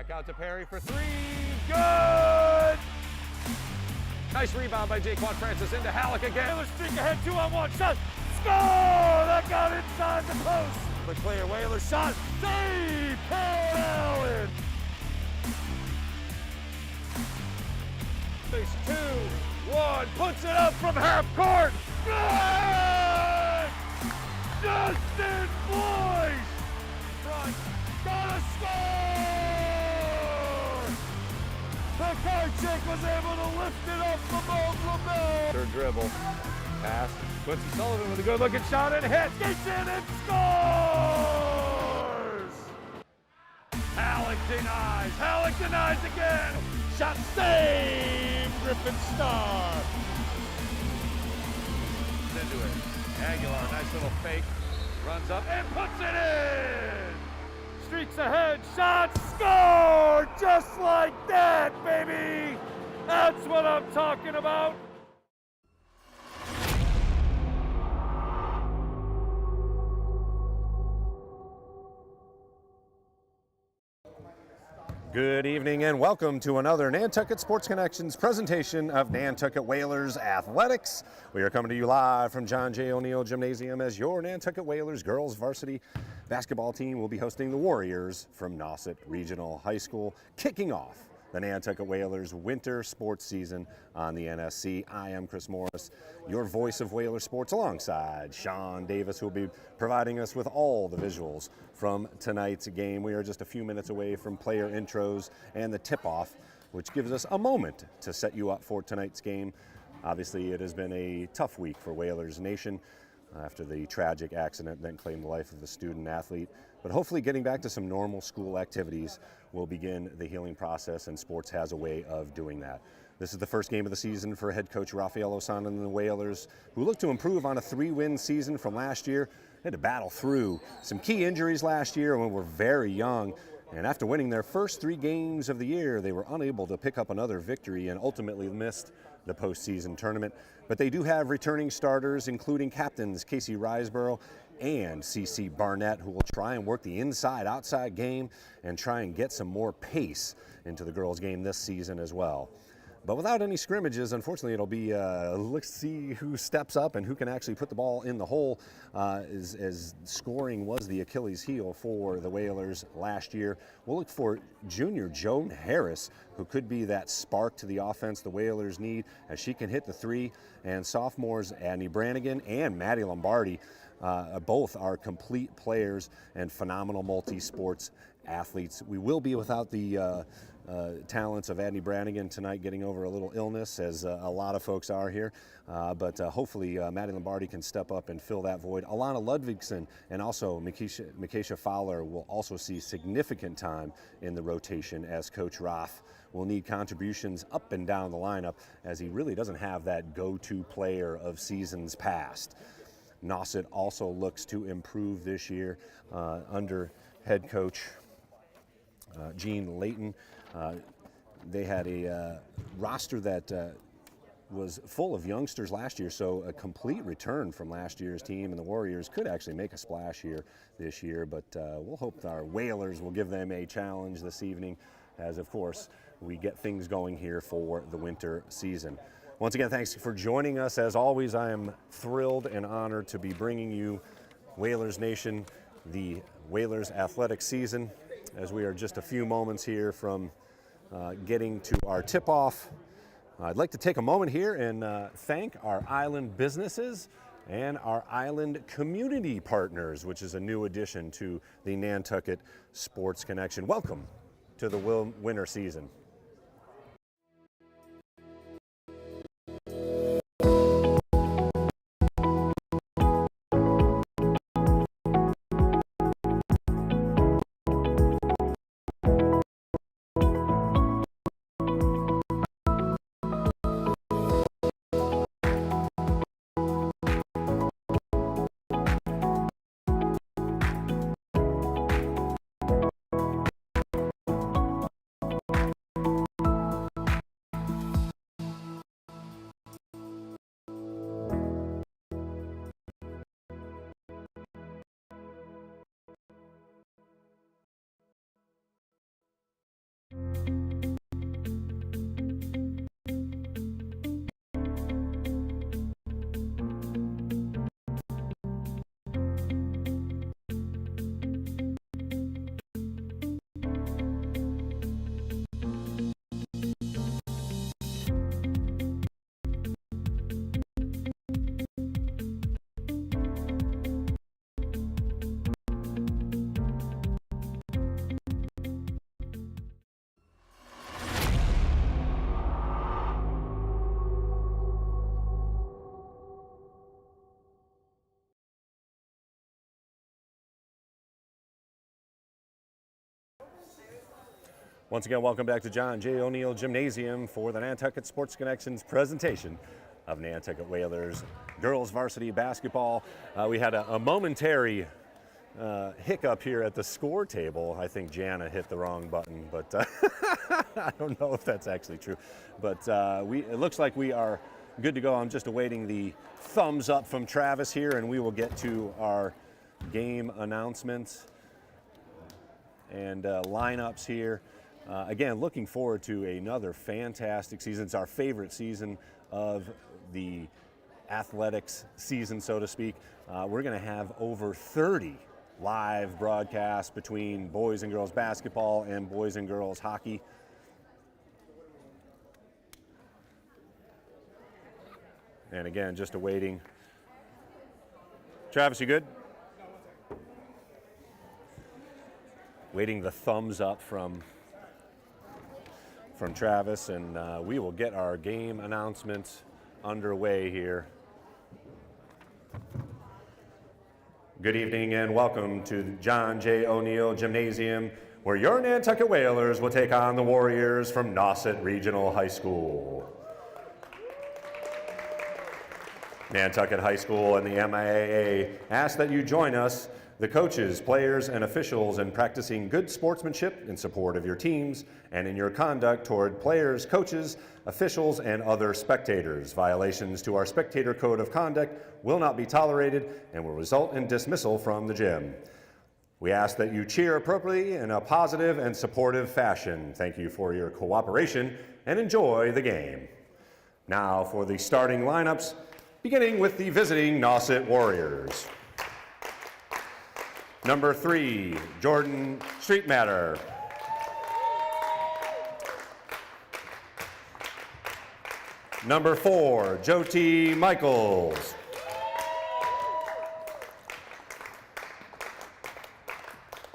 Back out to Perry for three. Good! Nice rebound by Jaquan Francis into Halleck again. Whalers streak ahead, 2-on-1 shot. Score! That got inside the post. The clear Whalers shot. Save! Paul Allen! Face 2-1. Puts it up from half court. Good! Justin Boyce! Front. Gotta score! Pekarczyk was able to lift it up above the bell. Third dribble. Pass. Quincy Sullivan with a good looking shot and hits. Gets in and scores! Halleck denies. Halleck denies again. Shot saved. Griffin Starr. Into it. Aguilar, nice little fake. Runs up and puts it in. Streaks ahead. Shot. Score! Just like that, baby. That's what I'm talking about. Good evening and welcome to another Nantucket Sports Connections presentation of Nantucket Whalers Athletics. We are coming to you live from John J. O'Neill Gymnasium as your Nantucket Whalers Girls Varsity Basketball team will be hosting the Warriors from Nauset Regional High School, kicking off the Nantucket Whalers winter sports season on the NSC. I am Chris Morris, your voice of Whaler sports, alongside Sean Davis, who will be providing us with all the visuals from tonight's game. We are just a few minutes away from player intros and the tip-off, which gives us a moment to set you up for tonight's game. Obviously, it has been a tough week for Whalers Nation after the tragic accident that claimed the life of the student athlete. But hopefully getting back to some normal school activities will begin the healing process, and sports has a way of doing that. This is the first game of the season for head coach Rafael Osana and the Whalers, who look to improve on a 3-win season from last year. They had to battle through some key injuries last year when we were very young. And after winning their first 3 games of the year, they were unable to pick up another victory and ultimately missed the postseason tournament. But they do have returning starters, including captains Casey Riseborough and CC Barnett, who will try and work the inside-outside game and try and get some more pace into the girls' game this season as well. But without any scrimmages, unfortunately, it'll be let's see who steps up and who can actually put the ball in the hole, as scoring was the Achilles heel for the Whalers last year. We'll look for junior Joan Harris, who could be that spark to the offense the Whalers need, as she can hit the 3, and sophomores Annie Brannigan and Maddie Lombardi both are complete players and phenomenal multi-sports athletes. We will be without the talents of Adney Brannigan tonight, getting over a little illness, as a lot of folks are here. But hopefully Maddie Lombardi can step up and fill that void. Alana Ludvigsen and also Mikesha Fowler will also see significant time in the rotation, as Coach Roth will need contributions up and down the lineup, as he really doesn't have that go-to player of seasons past. Nauset also looks to improve this year under head coach Gene Layton. They had a roster that was full of youngsters last year, so a complete return from last year's team, and the Warriors could actually make a splash here this year, but we'll hope our Whalers will give them a challenge this evening, as of course we get things going here for the winter season. Once again, thanks for joining us. As always, I am thrilled and honored to be bringing you Whalers Nation, the Whalers athletic season, as we are just a few moments here from getting to our tip-off. I'd like to take a moment here and thank our island businesses and our island community partners, which is a new addition to the Nantucket Sports Connection. Welcome to the winter season. Once again, welcome back to John J. O'Neill Gymnasium for the Nantucket Sports Connections presentation of Nantucket Whalers Girls Varsity Basketball. We had a momentary hiccup here at the score table. I think Jana hit the wrong button, but I don't know if that's actually true. But it looks like we are good to go. I'm just awaiting the thumbs up from Travis here, and we will get to our game announcements and lineups here. Again, looking forward to another fantastic season. It's our favorite season of the athletics season, so to speak. We're going to have over 30 live broadcasts between boys and girls basketball and boys and girls hockey. And again, just awaiting. Travis, you good? Waiting the thumbs up from Travis, and we will get our game announcements underway here. Good evening and welcome to John J. O'Neill Gymnasium, where your Nantucket Whalers will take on the Warriors from Nauset Regional High School. Nantucket High School and the MIAA ask that you join us, the coaches, players, and officials, in practicing good sportsmanship in support of your teams and in your conduct toward players, coaches, officials, and other spectators. Violations to our spectator code of conduct will not be tolerated and will result in dismissal from the gym. We ask that you cheer appropriately in a positive and supportive fashion. Thank you for your cooperation and enjoy the game. Now for the starting lineups, beginning with the visiting Nauset Warriors. Number 3, Jordan Streetmatter. Number 4, Jyoti Michaels.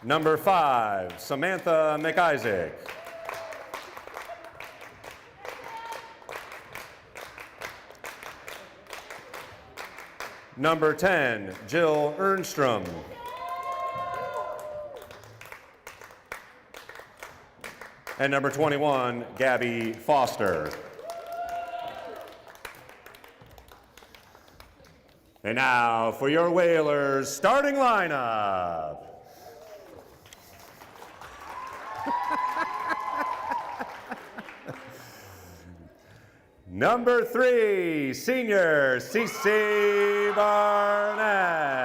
Number 5, Samantha McIsaac. Number 10, Jill Ernstrom. And number 21, Gabby Foster. And now for your Whalers starting lineup. Number 3, senior Cece Barnett.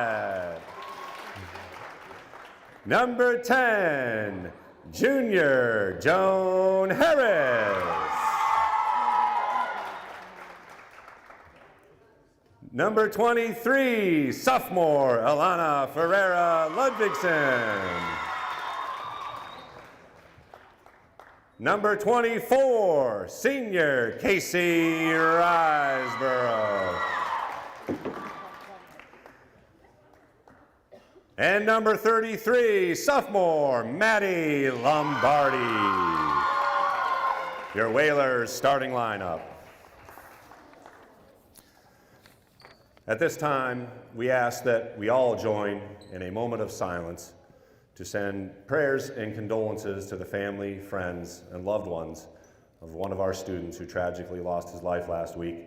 Number 10, junior Joan Harris. Number 23, sophomore Alana Ferreira Ludvigsen. Number 24, senior Casey Riseborough. And number 33, sophomore Maddie Lombardi. Your Whalers starting lineup. At this time, we ask that we all join in a moment of silence to send prayers and condolences to the family, friends, and loved ones of one of our students who tragically lost his life last week.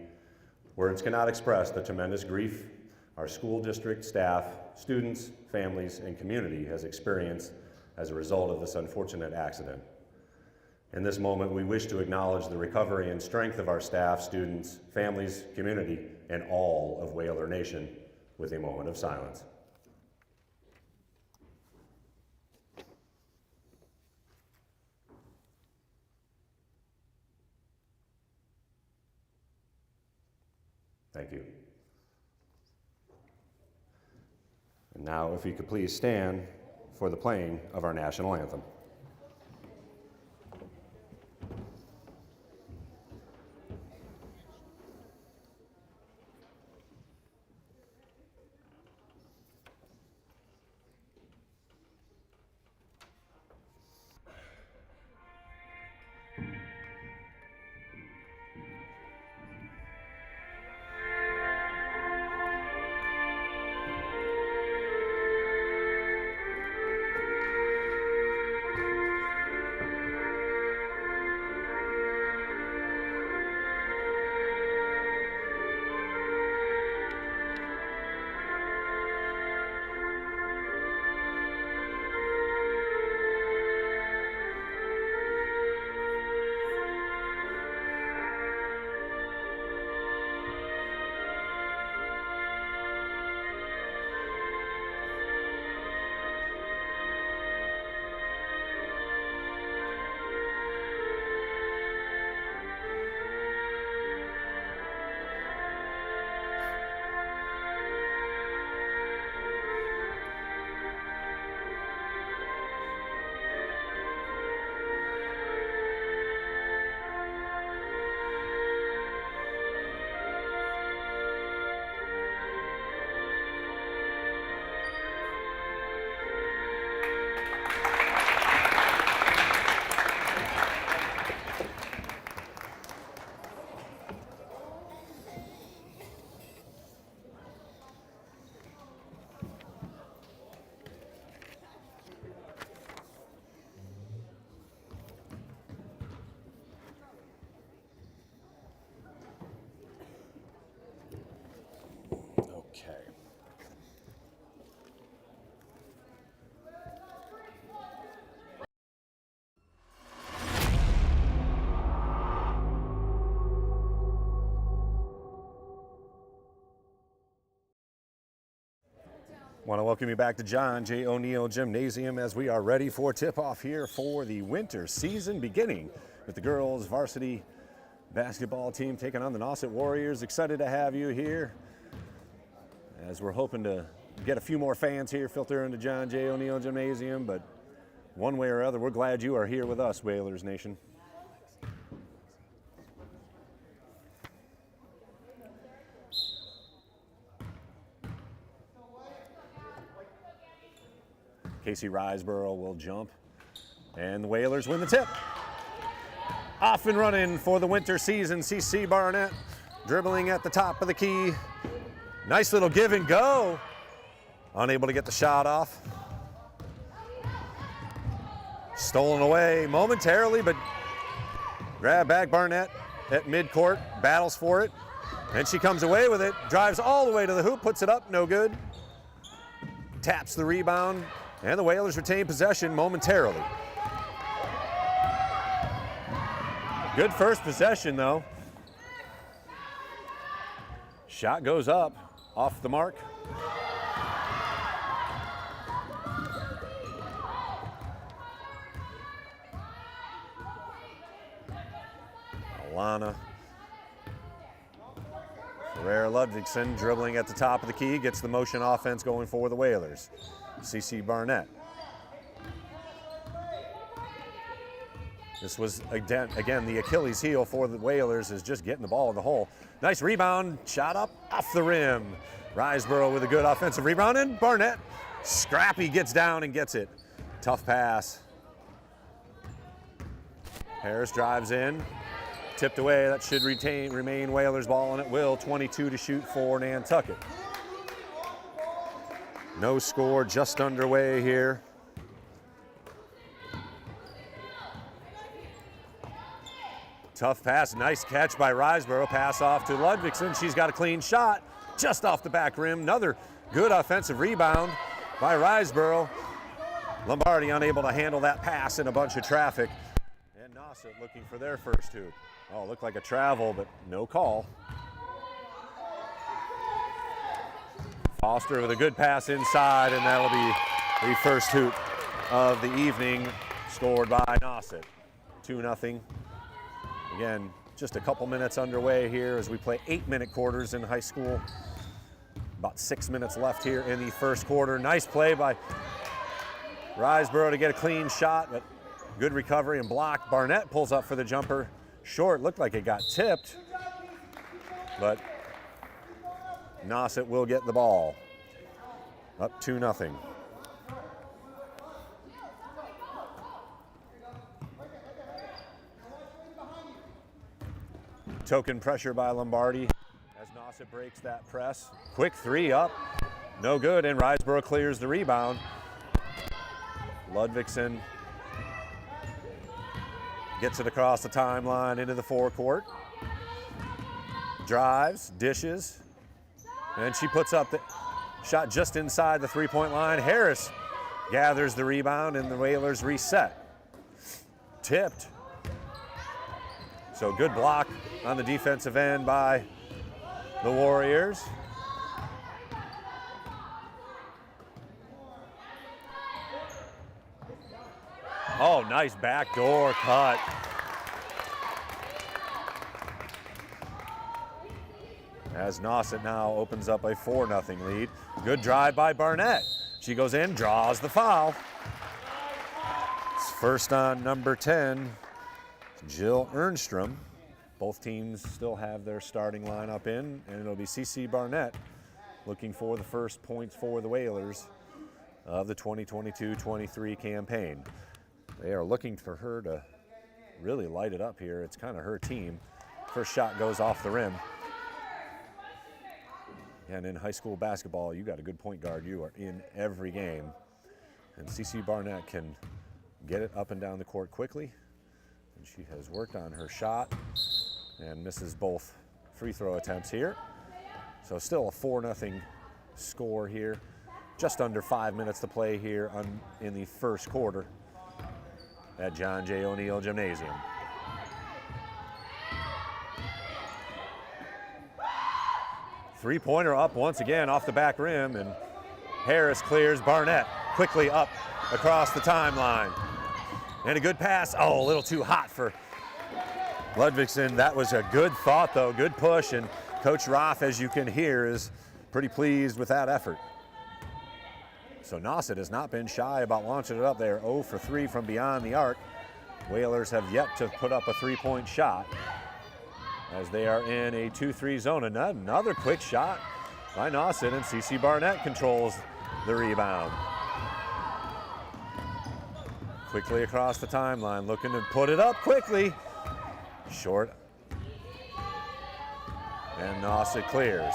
Words cannot express the tremendous grief our school district, staff, students, families, and community has experienced as a result of this unfortunate accident. In this moment, we wish to acknowledge the recovery and strength of our staff, students, families, community, and all of Whaler Nation with a moment of silence. Thank you. And now, if you could please stand for the playing of our national anthem. Want to welcome you back to John J. O'Neill Gymnasium as we are ready for tip-off here for the winter season, beginning with the girls varsity basketball team taking on the Nauset Warriors. Excited to have you here as we're hoping to get a few more fans here filter into John J. O'Neill Gymnasium, but one way or other, we're glad you are here with us, Whalers Nation. Casey Riseborough will jump, and the Whalers win the tip. Off and running for the winter season, CC Barnett dribbling at the top of the key. Nice little give and go. Unable to get the shot off. Stolen away momentarily, but grab back Barnett at midcourt, battles for it, and she comes away with it, drives all the way to the hoop, puts it up, no good. Taps the rebound. And the Whalers retain possession momentarily. Good first possession, though. Shot goes up, off the mark. Alana Ferrer Ludvigsen dribbling at the top of the key, gets the motion offense going for the Whalers. CC Barnett. This was, again, the Achilles heel for the Whalers is just getting the ball in the hole. Nice rebound, shot up off the rim. Riseborough with a good offensive rebound, and Barnett, scrappy, gets down and gets it. Tough pass. Harris drives in, tipped away. That should remain Whalers ball, and it will. 22 to shoot for Nantucket. No score, just underway here. Tough pass, nice catch by Riseborough. Pass off to Ludvigsen. She's got a clean shot just off the back rim. Another good offensive rebound by Riseborough. Lombardi unable to handle that pass in a bunch of traffic. And Nauset looking for their first hoop. Oh, looked like a travel, but no call. Foster with a good pass inside, and that'll be the first hoop of the evening, scored by Nauset. 2-0. Again, just a couple minutes underway here as we play 8-minute quarters in high school. About 6 minutes left here in the first quarter. Nice play by Riseborough to get a clean shot, but good recovery and block. Barnett pulls up for the jumper. Short, looked like it got tipped, but Nauset will get the ball. Up 2-0. Token pressure by Lombardi as Nauset breaks that press. Quick three up, no good, and Riseborough clears the rebound. Ludvigsen gets it across the timeline into the forecourt. Drives, dishes, and she puts up the shot just inside the three-point line. Harris gathers the rebound, and the Whalers reset. Tipped. So good block on the defensive end by the Warriors. Oh, nice backdoor cut. As Nauset now opens up a 4-0 lead. Good drive by Barnett. She goes in, draws the foul. It's first on number 10, Jill Ernstrom. Both teams still have their starting lineup in, and it'll be CC Barnett looking for the first points for the Whalers of the 2022-23 campaign. They are looking for her to really light it up here. It's kind of her team. First shot goes off the rim. And in high school basketball, you got a good point guard. You are in every game. And CC Barnett can get it up and down the court quickly. And she has worked on her shot and misses both free throw attempts here. So still a 4-0 score here. Just under 5 minutes to play here in the first quarter at John J. O'Neill Gymnasium. Three-pointer up once again off the back rim, and Harris clears, Barnett quickly up across the timeline. And a good pass. Oh, a little too hot for Ludvigsen. That was a good thought, though, good push. And Coach Roth, as you can hear, is pretty pleased with that effort. So Nauset has not been shy about launching it up there. 0 for 3 from beyond the arc. Whalers have yet to put up a three-point shot as they are in a 2-3 zone. Another quick shot by Nauset, and CC Barnett controls the rebound. Quickly across the timeline, looking to put it up quickly. Short. And Nauset clears.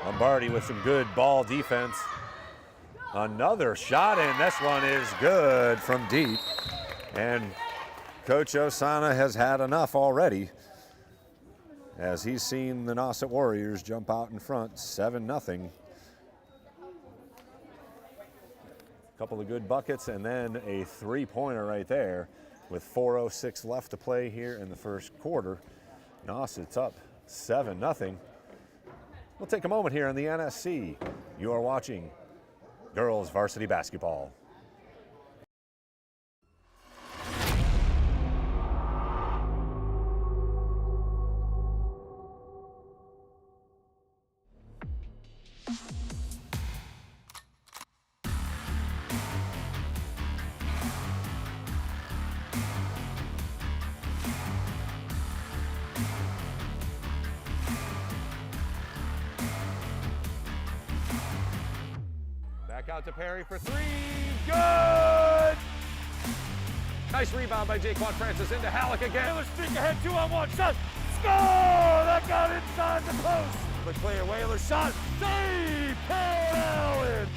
Lombardi with some good ball defense. Another shot, and this one is good from deep. And Coach Osana has had enough already as he's seen the Nauset Warriors jump out in front 7-0. Couple of good buckets and then a three-pointer right there with 4:06 left to play here in the first quarter. Nauset's up 7-0. We'll take a moment here on the NSC. You are watching Girls Varsity Basketball. Back out to Perry for three. Good! Nice rebound by Jaquan Francis into Halleck again. Whalers streak ahead, 2-on-1 shot. Score! That got inside the post. The clear Whalers shot. Save! Paul Allen!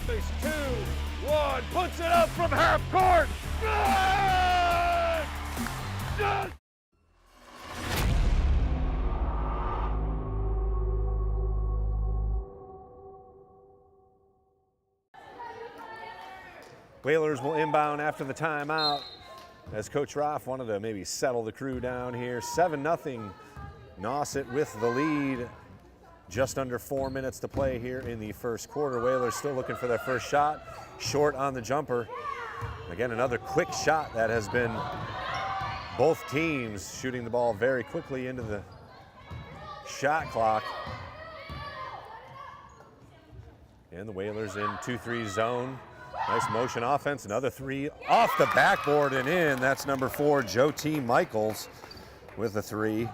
Base 2-1. Puts it up from half court. Good! Good! Whalers will inbound after the timeout as Coach Roth wanted to maybe settle the crew down here. 7-0, Nauset with the lead. Just under 4 minutes to play here in the first quarter. Whalers still looking for their first shot. Short on the jumper. Again, another quick shot that has been both teams shooting the ball very quickly into the shot clock. And the Whalers in 2-3 zone. Nice motion offense, another three off the backboard and in. That's number 4, Joe T. Michaels with the three.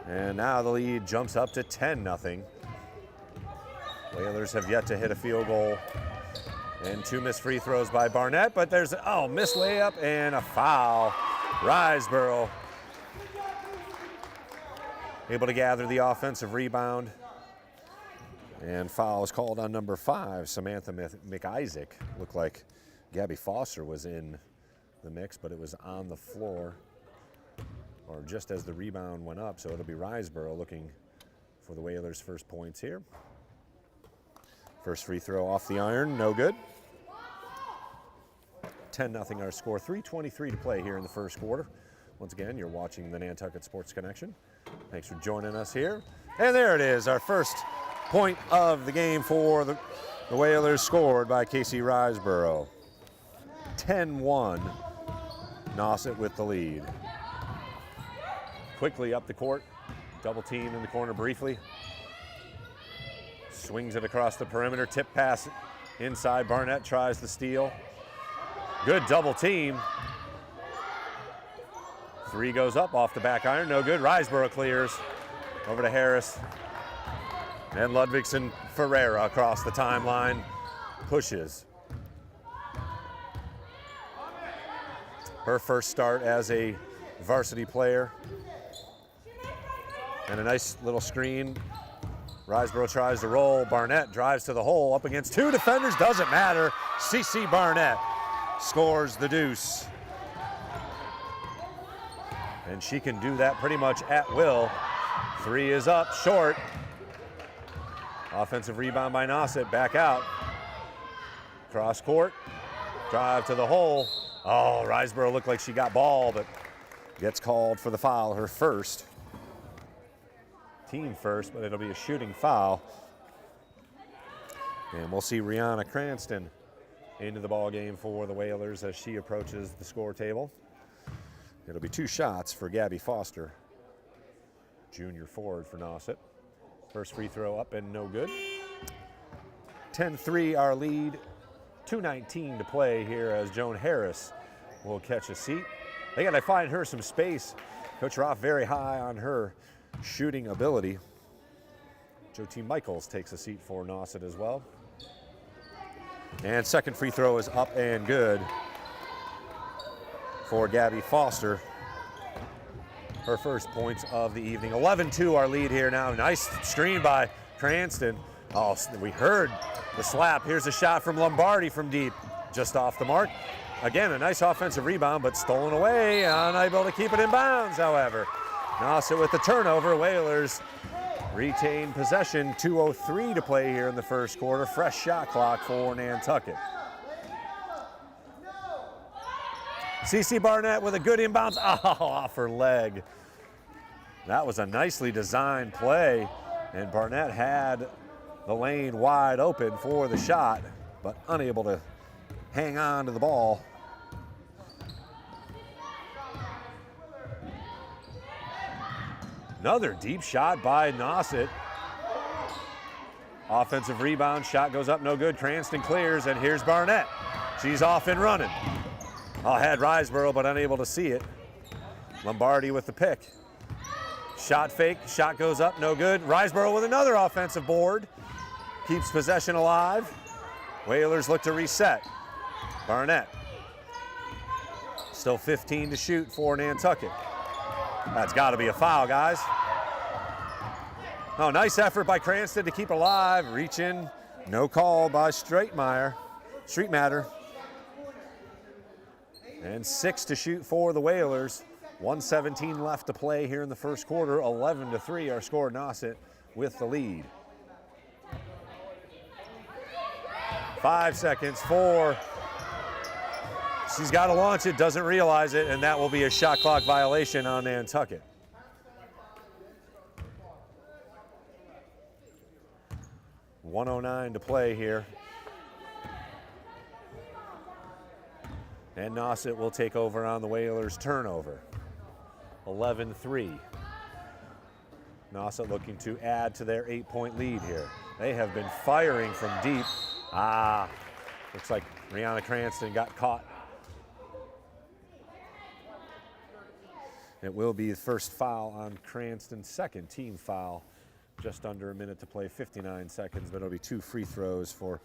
And now the lead jumps up to 10-0. Whalers have yet to hit a field goal. And 2 missed free throws by Barnett, but there's, missed layup and a foul. Riseborough able to gather the offensive rebound. And foul is called on number 5, Samantha McIsaac. Looked like Gabby Foster was in the mix, but it was on the floor, or just as the rebound went up. So it'll be Riseborough looking for the Whalers' first points here. First free throw off the iron, no good. 10-0 our score, 3:23 to play here in the first quarter. Once again, you're watching the Nantucket Sports Connection. Thanks for joining us here. And there it is, our first point of the game for the Whalers, scored by Casey Riseborough. 10-1, Nauset with the lead. Quickly up the court, double team in the corner briefly. Swings it across the perimeter, tip pass inside. Barnett tries the steal. Good double team. Three goes up off the back iron, no good. Riseborough clears over to Harris. And Ludvigsen Ferreira across the timeline, pushes. Her first start as a varsity player. And a nice little screen. Riseborough tries to roll. Barnett drives to the hole, up against 2 defenders, doesn't matter. CC Barnett scores the deuce. And she can do that pretty much at will. 3 is up, short. Offensive rebound by Nauset, back out. Cross court, drive to the hole. Oh, Riseborough looked like she got ball, but gets called for the foul, her first. team first, but it'll be a shooting foul. And we'll see Rihanna Cranston into the ball game for the Whalers as she approaches the score table. It'll be 2 shots for Gabby Foster, junior forward for Nauset. First free throw up and no good. 10-3 our lead. 2:19 to play here as Joan Harris will catch a seat. They got to find her some space. Coach Roth very high on her shooting ability. J.T. Michaels takes a seat for Nauset as well. And second free throw is up and good for Gabby Foster. Her first points of the evening. 11-2 our lead here now. Nice screen by Cranston. Oh, we heard the slap. Here's a shot from Lombardi from deep, just off the mark. Again, a nice offensive rebound, but stolen away. Unable to keep it in bounds, however. Nauset with the turnover. Whalers retain possession. 2:03 to play here in the first quarter. Fresh shot clock for Nantucket. CeCe Barnett with a good inbounds. Oh, off her leg. That was a nicely designed play, and Barnett had the lane wide open for the shot, but unable to hang on to the ball. Another deep shot by Nauset. Offensive rebound, shot goes up, no good. Cranston clears, and here's Barnett. She's off and running. Had Riseborough, but unable to see it. Lombardi with the pick. Shot fake, shot goes up, no good. Riseborough with another offensive board. Keeps possession alive. Whalers look to reset. Barnett. Still 15 to shoot for Nantucket. That's got to be a foul, guys. Oh, nice effort by Cranston to keep alive. Reach in, no call by Streetmatter. And 6 to shoot for the Whalers. 1:17 left to play here in the first quarter. 11-3 our score. Nauset with the lead. 5 seconds, 4. She's got to launch it, doesn't realize it, and that will be a shot clock violation on Nantucket. .109 to play here. And Nauset will take over on the Whalers' turnover. 11-3. Nauset looking to add to their 8-point lead here. They have been firing from deep. Looks like Rihanna Cranston got caught. It will be the first foul on Cranston's second team foul. Just under a minute to play, 59 seconds, but it'll be 2 free throws for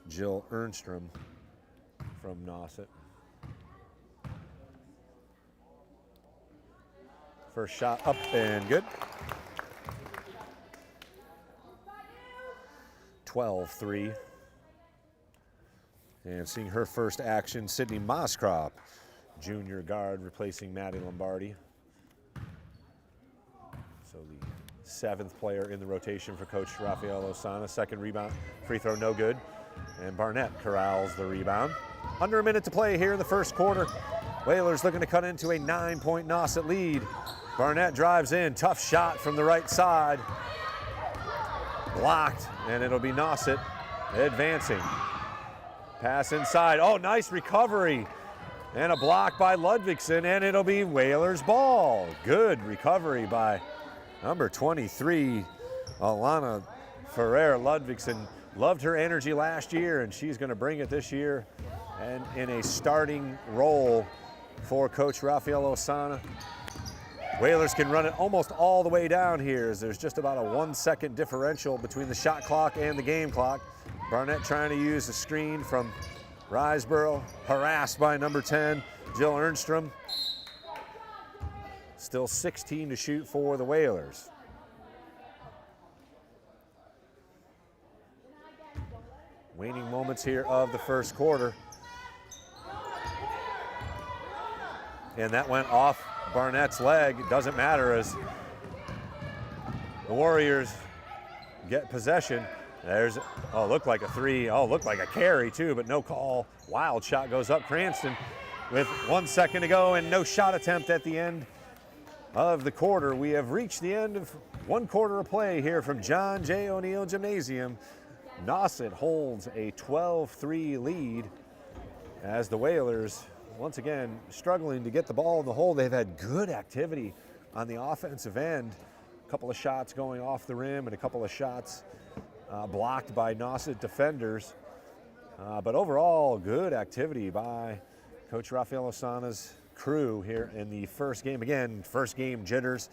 Jill Ernstrom from Nauset. First shot up and good. 12-3. And seeing her first action, Sydney Moskrop, junior guard, replacing Maddie Lombardi. So the 7th player in the rotation for Coach Rafael Osana. Second rebound, free throw no good. And Barnett corrals the rebound. Under a minute to play here in the first quarter. Whalers looking to cut into a 9-point Nauset lead. Barnett drives in, tough shot from the right side. Blocked, and it'll be Nauset advancing. Pass inside, oh, nice recovery. And a block by Ludvigsen, and it'll be Whalers ball. Good recovery by number 23, Alana Ferrer Ludvigsen. Loved her energy last year, and she's gonna bring it this year. And in a starting role for Coach Rafael Osana. Whalers can run it almost all the way down here, as there's just about a 1-second differential between the shot clock and the game clock. Barnett trying to use the screen from Riseborough, harassed by number 10, Jill Ernstrom. Still 16 to shoot for the Whalers. Waning moments here of the first quarter. And that went off Barnett's leg. It doesn't matter as the Warriors get possession. There's, oh, looked like a 3. Oh, looked like a carry too, but no call. Wild shot goes up. Cranston with 1 second to go and no shot attempt at the end of the quarter. We have reached the end of 1 quarter of play here from John J. O'Neill Gymnasium. Nauset holds a 12-3 lead as the Whalers, once again, struggling to get the ball in the hole. They've had good activity on the offensive end. A couple of shots going off the rim and a couple of shots blocked by Nauset defenders. But overall, good activity by Coach Rafael Osana's crew here in the first game. Again, first game jitters.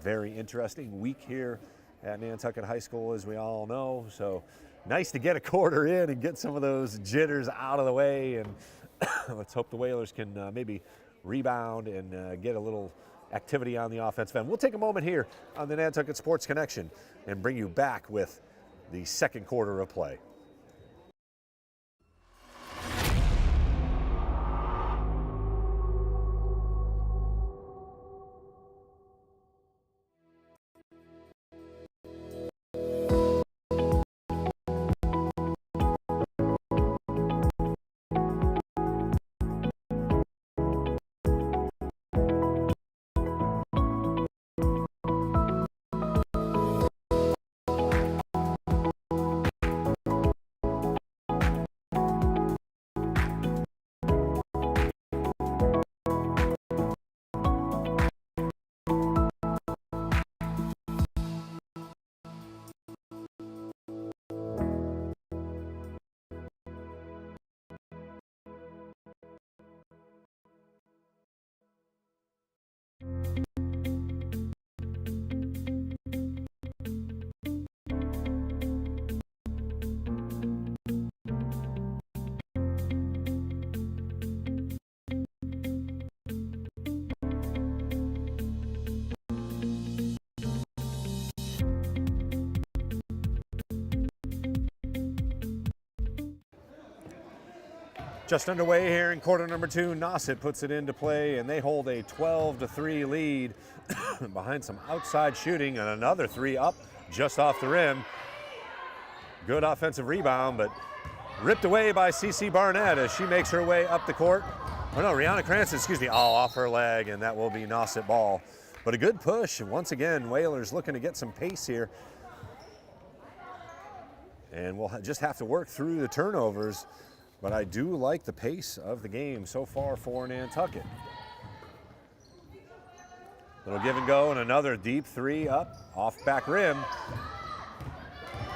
Very interesting week here at Nantucket High School, as we all know. So nice to get a quarter in and get some of those jitters out of the way. And let's hope the Whalers can maybe rebound and get a little activity on the offensive end. We'll take a moment here on the Nantucket Sports Connection and bring you back with the second quarter of play. Just underway here in quarter number 2. Nauset puts it into play, and they hold a 12-3 lead behind some outside shooting and another 3 up just off the rim. Good offensive rebound, but ripped away by CC Barnett as she makes her way up the court. Oh no, Rihanna Cranston, off her leg, and that will be Nauset ball. But a good push, and once again, Whalers looking to get some pace here. And we'll just have to work through the turnovers. But I do like the pace of the game so far for Nantucket. Little give and go and another deep 3 up off back rim.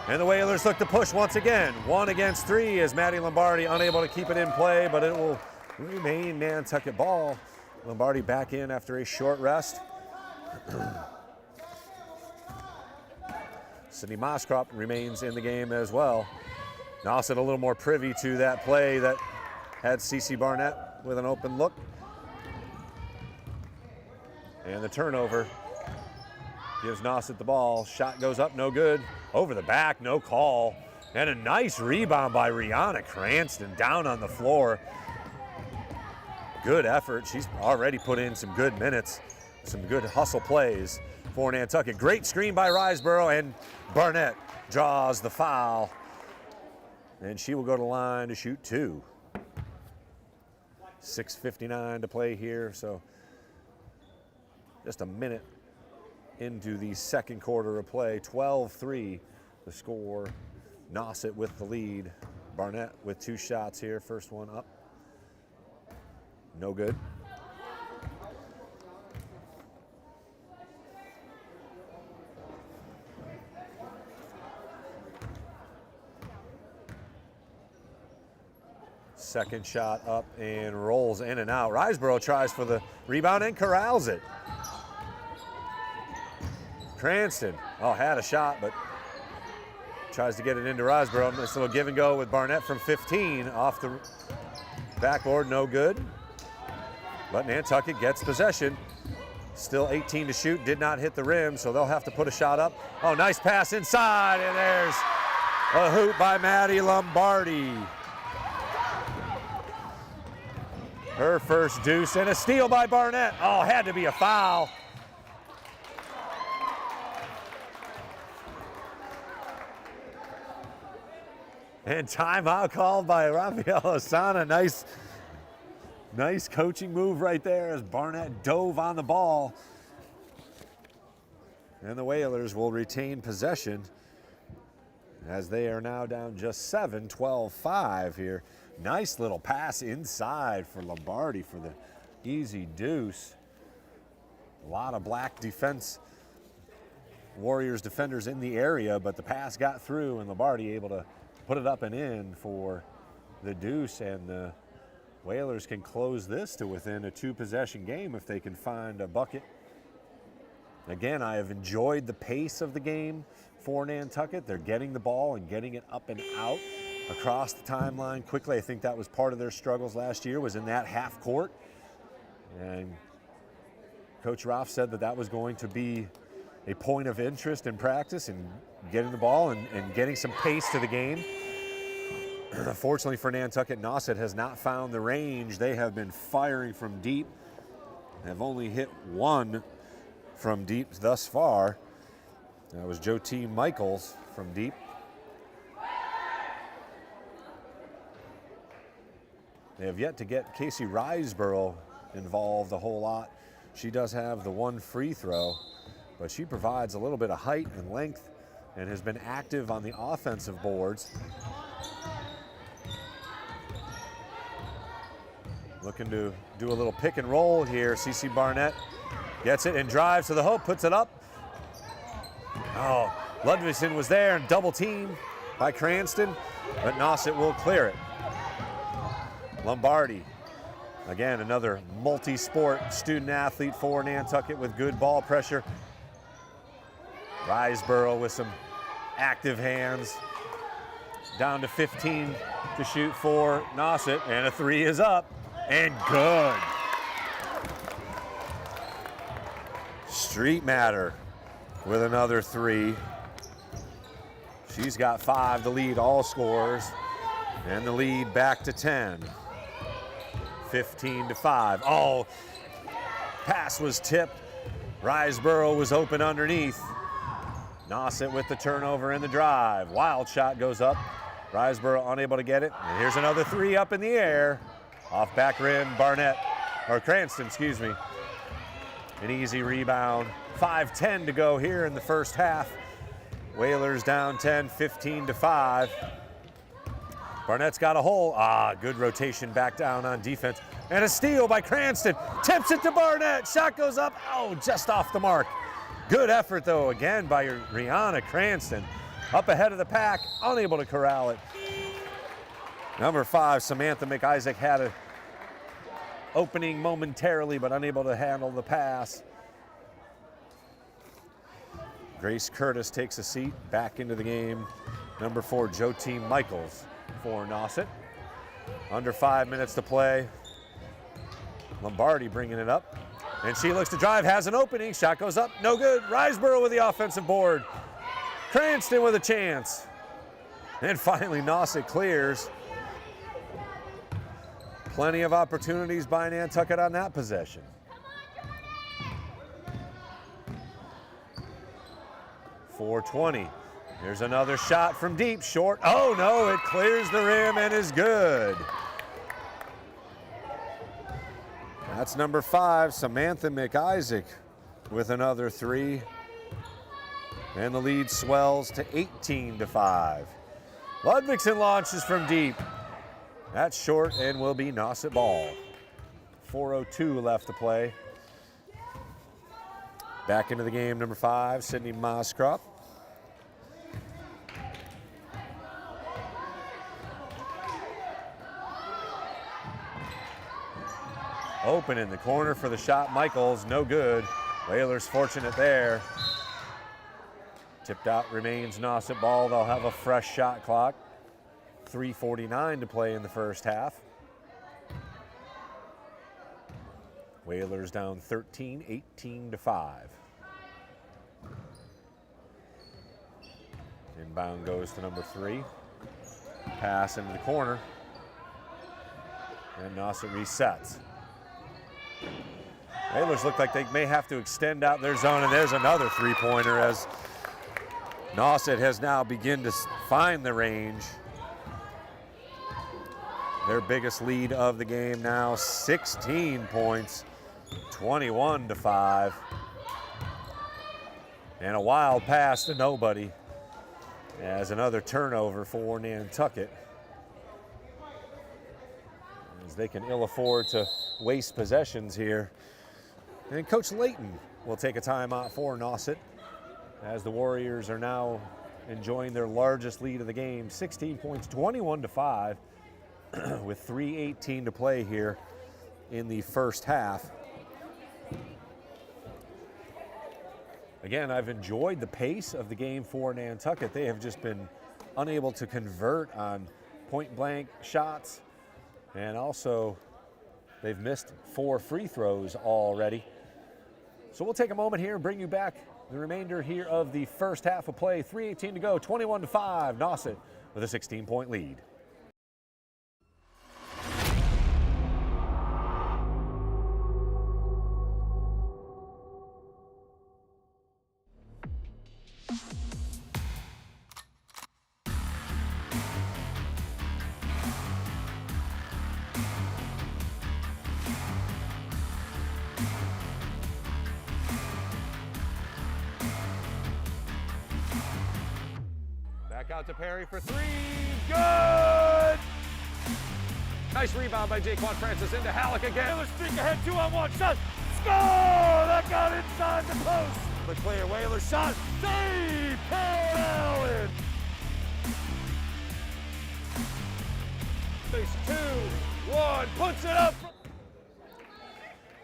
And the Whalers look to push once again. 1 against 3 as Maddie Lombardi unable to keep it in play, but it will remain Nantucket ball. Lombardi back in after a short rest. Sydney Moskrop remains in the game as well. Nauset a little more privy to that play that had CC Barnett with an open look. And the turnover gives Nauset the ball. Shot goes up, no good. Over the back, no call. And a nice rebound by Rihanna Cranston down on the floor. Good effort. She's already put in some good minutes, some good hustle plays for Nantucket. Great screen by Riseborough, and Barnett draws the foul. And she will go to the line to shoot 2. 6:59 to play here, so just a minute into the second quarter of play. 12-3 the score. Nauset with the lead. Barnett with 2 shots here. First one up. No good. Second shot up and rolls in and out. Riseborough tries for the rebound and corrals it. Cranston, had a shot, but tries to get it into Riseborough. This little give and go with Barnett from 15 off the backboard, no good. But Nantucket gets possession. Still 18 to shoot, did not hit the rim, so they'll have to put a shot up. Oh, nice pass inside, and there's a hoop by Maddie Lombardi. Her first deuce, and a steal by Barnett. Oh, had to be a foul. And timeout called by Rafael Osana. Nice coaching move right there as Barnett dove on the ball. And the Whalers will retain possession as they are now down just 7, 12-5 here. Nice little pass inside for Lombardi for the easy deuce. A lot of black defense, Warriors defenders in the area, but the pass got through and Lombardi able to put it up and in for the deuce, and the Whalers can close this to within a 2-possession game if they can find a bucket. Again, I have enjoyed the pace of the game for Nantucket. They're getting the ball and getting it up and out across the timeline quickly. I think that was part of their struggles last year, was in that half court. And Coach Roth said that that was going to be a point of interest in practice and getting the ball and getting some pace to the game. Fortunately for Nantucket, Nauset has not found the range. They have been firing from deep. Have only hit one from deep thus far. That was Joe T. Michaels from deep. They have yet to get Casey Riseborough involved a whole lot. She does have the one free throw, but she provides a little bit of height and length and has been active on the offensive boards. Looking to do a little pick and roll here. CeCe Barnett gets it and drives to the hoop, puts it up. Oh, Ludvigsen was there and double teamed by Cranston, but Nauset will clear it. Lombardi, again, another multi-sport student athlete for Nantucket with good ball pressure. Riseborough with some active hands. Down to 15 to shoot for Nauset, and a 3 is up and good. Street Matter with another 3. She's got 5 to lead all scorers, and the lead back to 10. 15-5. Oh, pass was tipped. Riseborough was open underneath. Nauset with the turnover and the drive. Wild shot goes up. Riseborough unable to get it. And here's another 3 up in the air. Off back rim, Barnett, or Cranston, excuse me. An easy rebound. 5:10 to go here in the first half. Whalers down 10, 15-5. Barnett's got a hole. Good rotation back down on defense. And a steal by Cranston. Tips it to Barnett. Shot goes up. Oh, just off the mark. Good effort, though, again by Rihanna Cranston. Up ahead of the pack, unable to corral it. Number 5, Samantha McIsaac had an opening momentarily, but unable to handle the pass. Grace Curtis takes a seat back into the game. Number 4, Joe T. Michaels for Nauset. Under 5 minutes to play. Lombardi bringing it up. And she looks to drive, has an opening. Shot goes up, no good. Riseborough with the offensive board. Cranston with a chance. And finally, Nauset clears. Plenty of opportunities by Nantucket on that possession. .420. Here's another shot from deep, short. Oh no, it clears the rim and is good. That's number 5, Samantha McIsaac with another 3. And the lead swells to 18-5. Ludvigsen launches from deep. That's short and will be Nauset ball. 4:02 left to play. Back into the game, number 5, Sydney Moskrop. Open in the corner for the shot. Michaels, no good. Whalers fortunate there. Tipped out remains Nauset ball. They'll have a fresh shot clock. 3:49 to play in the first half. Whalers down 13, 18-5. Inbound goes to number 3. Pass into the corner. And Nauset resets. Whalers look like they may have to extend out their zone, and there's another 3-pointer as Nauset has now begun to find the range. Their biggest lead of the game now, 16 points, 21-5. And a wild pass to nobody as another turnover for Nantucket, as they can ill afford to waste possessions here. And Coach Layton will take a timeout for Nauset, as the Warriors are now enjoying their largest lead of the game, 16 points, 21-5, with 3:18 to play here in the first half. Again, I've enjoyed the pace of the game for Nantucket. They have just been unable to convert on point-blank shots, and also they've missed 4 free throws already. So we'll take a moment here and bring you back the remainder here of the first half of play. 3:18 to go, 21-5, Nauset with a 16-point lead. Back out to Perry for 3, good! Nice rebound by Jaquan Francis into Halleck again. Whalers streak ahead, 2-on-1, shot, score! That got inside the post. The clear Whalers shot, save, Paul Allen! Face 2-1, puts it up.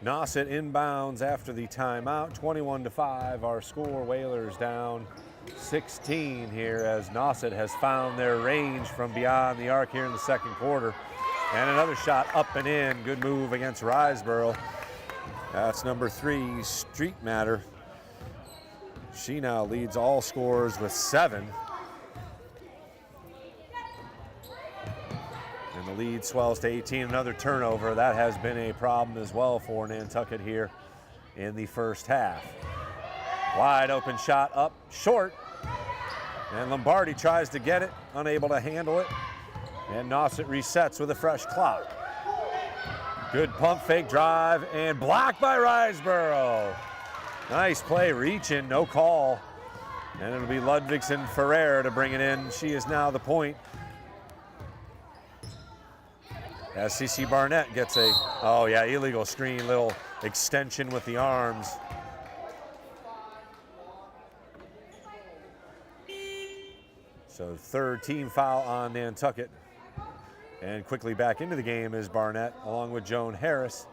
Nauset inbounds after the timeout, 21-5, our score. Whalers down 16 here, as Nauset has found their range from beyond the arc here in the second quarter. And another shot up and in. Good move against Riseboro. That's number 3, Street Matter. She now leads all scorers with 7. And the lead swells to 18. Another turnover. That has been a problem as well for Nantucket here in the first half. Wide open shot up short, and Lombardi tries to get it, unable to handle it, and Nauset resets with a fresh clock. Good pump fake drive and blocked by Riseboro. Nice play, reaching, no call, and it'll be Ludvigsen Ferrer to bring it in. She is now the point, as CC Barnett gets a, oh yeah, illegal screen, little extension with the arms. So third team foul on Nantucket. And quickly back into the game is Barnett, along with Joan Harris.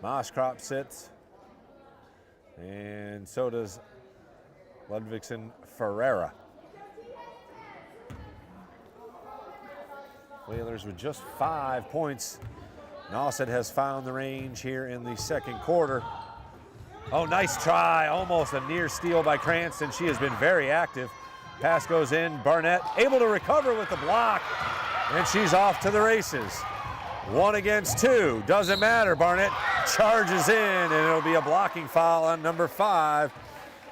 Moskrop sits, and so does Ludvigsen Ferreira. Whalers with just 5 points. Nauset has found the range here in the second quarter. Oh, nice try, almost a near steal by Cranston. She has been very active. Pass goes in, Barnett able to recover with the block, and she's off to the races. 1 against 2, doesn't matter. Barnett charges in, and it'll be a blocking foul on number 5,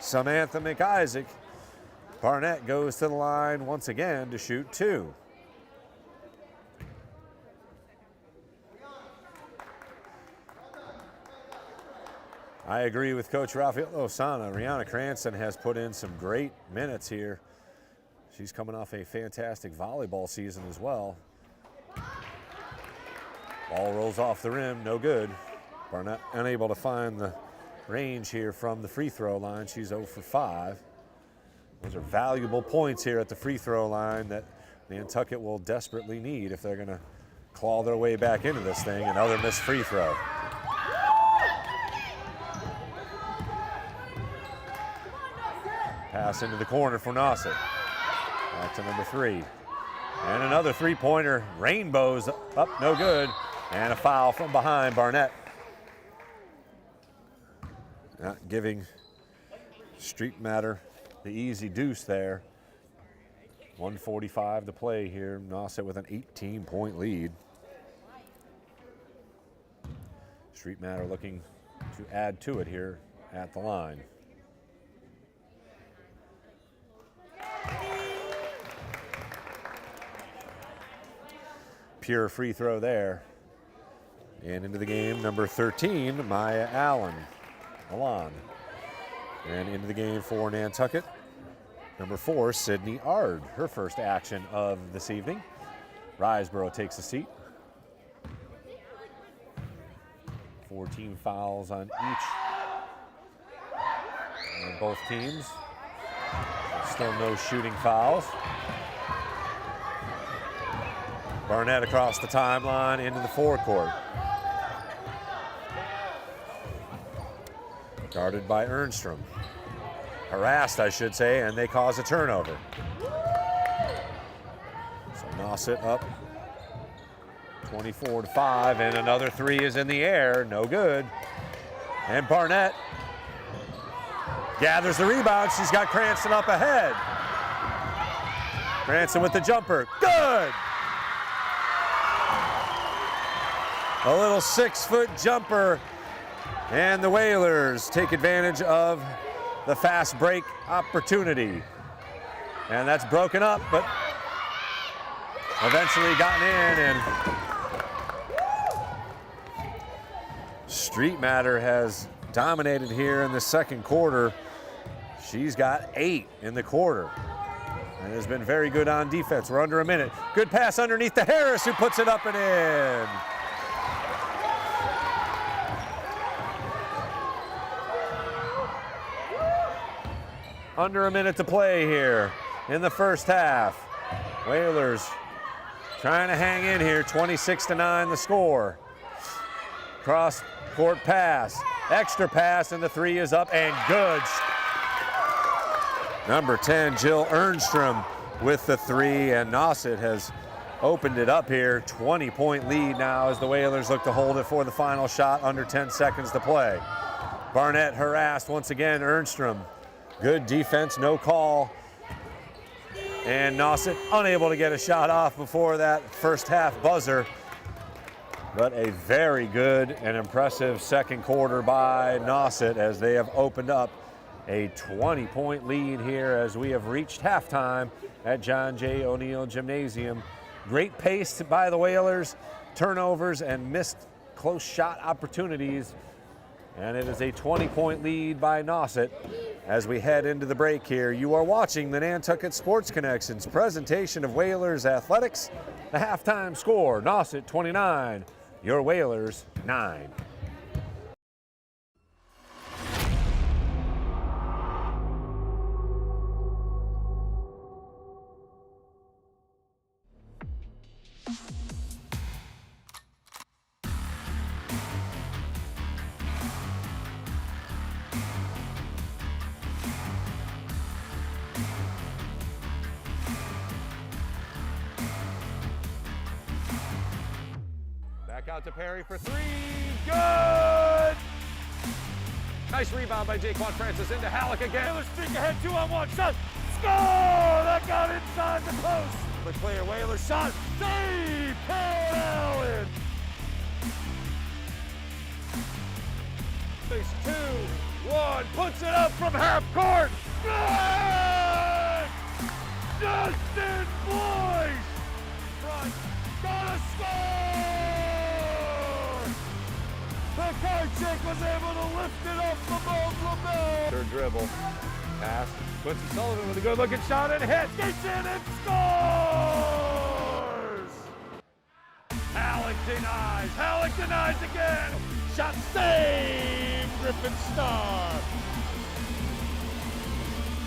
Samantha McIsaac. Barnett goes to the line once again to shoot 2. I agree with Coach Rafael Osana. Rihanna Cranston has put in some great minutes here. She's coming off a fantastic volleyball season as well. Ball rolls off the rim, no good. Barnett unable to find the range here from the free throw line. She's 0 for 5. Those are valuable points here at the free throw line that Nantucket will desperately need if they're gonna claw their way back into this thing. Another missed free throw. Pass into the corner for Nauset. Back to number 3. And another three-pointer. Rainbows up, no good. And a foul from behind Barnett. Not giving Street Matter the easy deuce there. 1:45 to play here. Nauset with an 18-point lead. Street Matter looking to add to it here at the line. Pure free throw there. And into the game, number 13, Maya Allen. Alon. And into the game for Nantucket, number 4, Sydney Ard, her first action of this evening. Riseborough takes a seat. 14 fouls on each of both teams. Still no shooting fouls. Barnett across the timeline into the forecourt. Guarded by Ernstrom. Harassed, I should say, and they cause a turnover. So Nauset up 24-5, and another 3 is in the air, no good. And Barnett gathers the rebound. She's got Cranston up ahead. Cranston with the jumper, good! A little 6-foot jumper, and the Whalers take advantage of the fast break opportunity. And that's broken up, but eventually gotten in, and Street Matter has dominated here in the second quarter. She's got 8 in the quarter and has been very good on defense. We're under a minute. Good pass underneath to Harris, who puts it up and in. Under a minute to play here in the first half. Whalers trying to hang in here, 26-9 the score. Cross court pass, extra pass, and the 3 is up and good. Number 10, Jill Ernstrom with the 3, and Nauset has opened it up here. 20-point lead now as the Whalers look to hold it for the final shot, under 10 seconds to play. Barnett harassed once again, Ernstrom. Good defense, no call. And Nauset unable to get a shot off before that first half buzzer. But a very good and impressive second quarter by Nauset as they have opened up a 20-point lead here as we have reached halftime at John J. O'Neill Gymnasium. Great pace by the Whalers, turnovers and missed close shot opportunities. And it is a 20-point lead by Nauset as we head into the break here. You are watching the Nantucket Sports Connections presentation of Whalers Athletics. The halftime score, Nauset 29, your Whalers 9. Back out to Perry for 3, good! Nice rebound by Jaquan Francis into Halleck again. Whalers streak ahead, 2-on-1, shot, score! That got inside the post. The clear, Whalers shot, save, Paul Allen! Face 2-1, puts it up from half court. Good! Justin Boyce! Front, gonna score! The card chick was able to lift it up above LaBelle. Third dribble, pass, Quincy Sullivan with a good looking shot and hit, gets in and scores! Halleck denies again, shot saved, Griffin Star.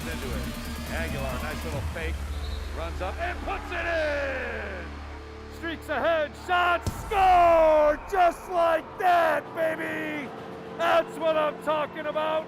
Into it, Aguilar, nice little fake, runs up and puts it in! Streaks ahead, shot, score! Just like that, baby! That's what I'm talking about!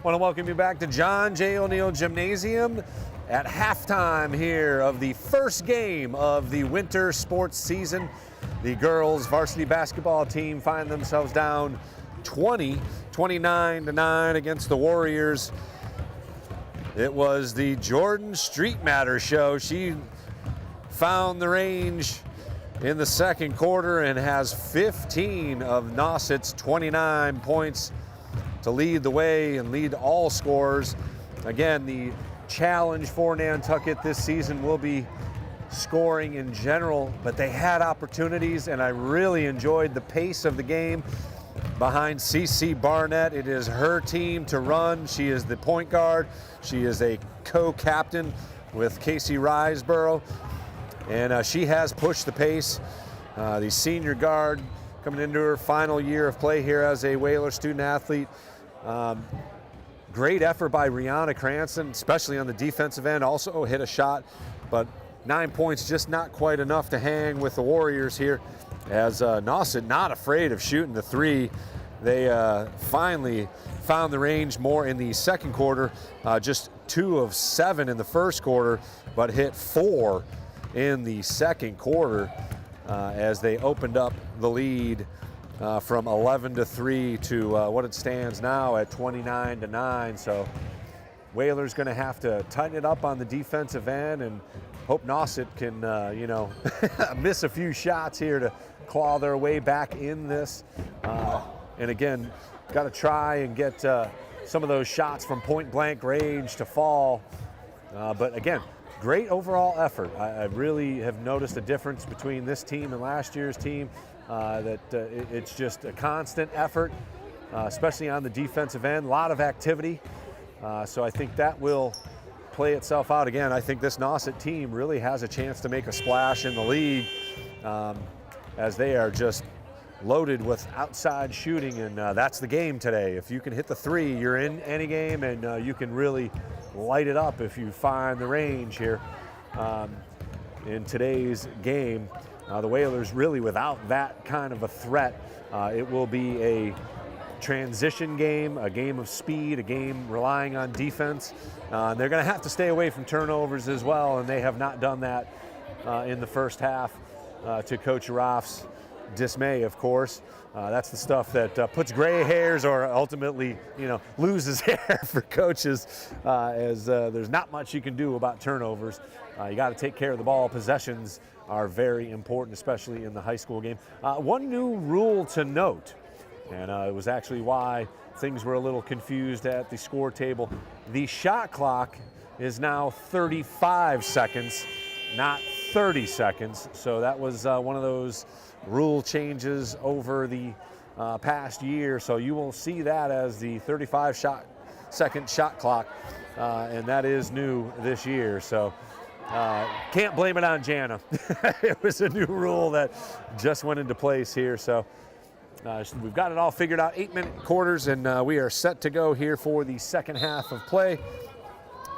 Want to welcome you back to John J. O'Neill Gymnasium at halftime here of the first game of the winter sports season. The girls varsity basketball team find themselves down 29-9 against the Warriors. It was the Jordan Street Matter show. She found the range in the second quarter and has 15 of Nauset's 29 points to lead the way and lead all scorers. Again, the challenge for Nantucket this season will be scoring in general, but they had opportunities, and I really enjoyed the pace of the game behind CC Barnett. It is her team to run. She is the point guard. She is a co-captain with Casey Riseborough, and she has pushed the pace. The senior guard coming into her final year of play here as a Whalers student athlete. Great effort by Rihanna Cranston, especially on the defensive end. Also hit a shot, but 9 points just not quite enough to hang with the Warriors here, as Nauset not afraid of shooting the three. They finally found the range more in the second quarter, just 2 of 7 in the first quarter, but hit 4 in the second quarter as they opened up the lead from 11-3 to what it stands now at 29-9. So Whalers going to have to tighten it up on the defensive end and hope Nauset can, miss a few shots here to claw their way back in this. And again, got to try and get some of those shots from point blank range to fall. But again, great overall effort. I really have noticed a difference between this team and last year's team. It's just a constant effort, especially on the defensive end. A lot of activity. So I think that will play itself out again. I think this Nauset team really has a chance to make a splash in the league, as they are just loaded with outside shooting, and that's the game today. If you can hit the three, you're in any game, and you can really light it up if you find the range here in today's game. The Whalers really without that kind of a threat. It will be a transition game, a game of speed, a game relying on defense. They're going to have to stay away from turnovers as well, and they have not done that in the first half, to Coach Raff's dismay, of course. That's the stuff that puts gray hairs or ultimately, loses hair for coaches, as there's not much you can do about turnovers. You got to take care of the ball. Possessions are very important, especially in the high school game. One new rule to note, and it was actually why things were a little confused at the score table. The shot clock is now 35 seconds, not 30 seconds. So that was one of those rule changes over the past year. So you will see that as the 35-second shot clock, and that is new this year. So can't blame it on Jana. It was a new rule that just went into place here. So we've got it all figured out. 8-minute quarters, and we are set to go here for the second half of play.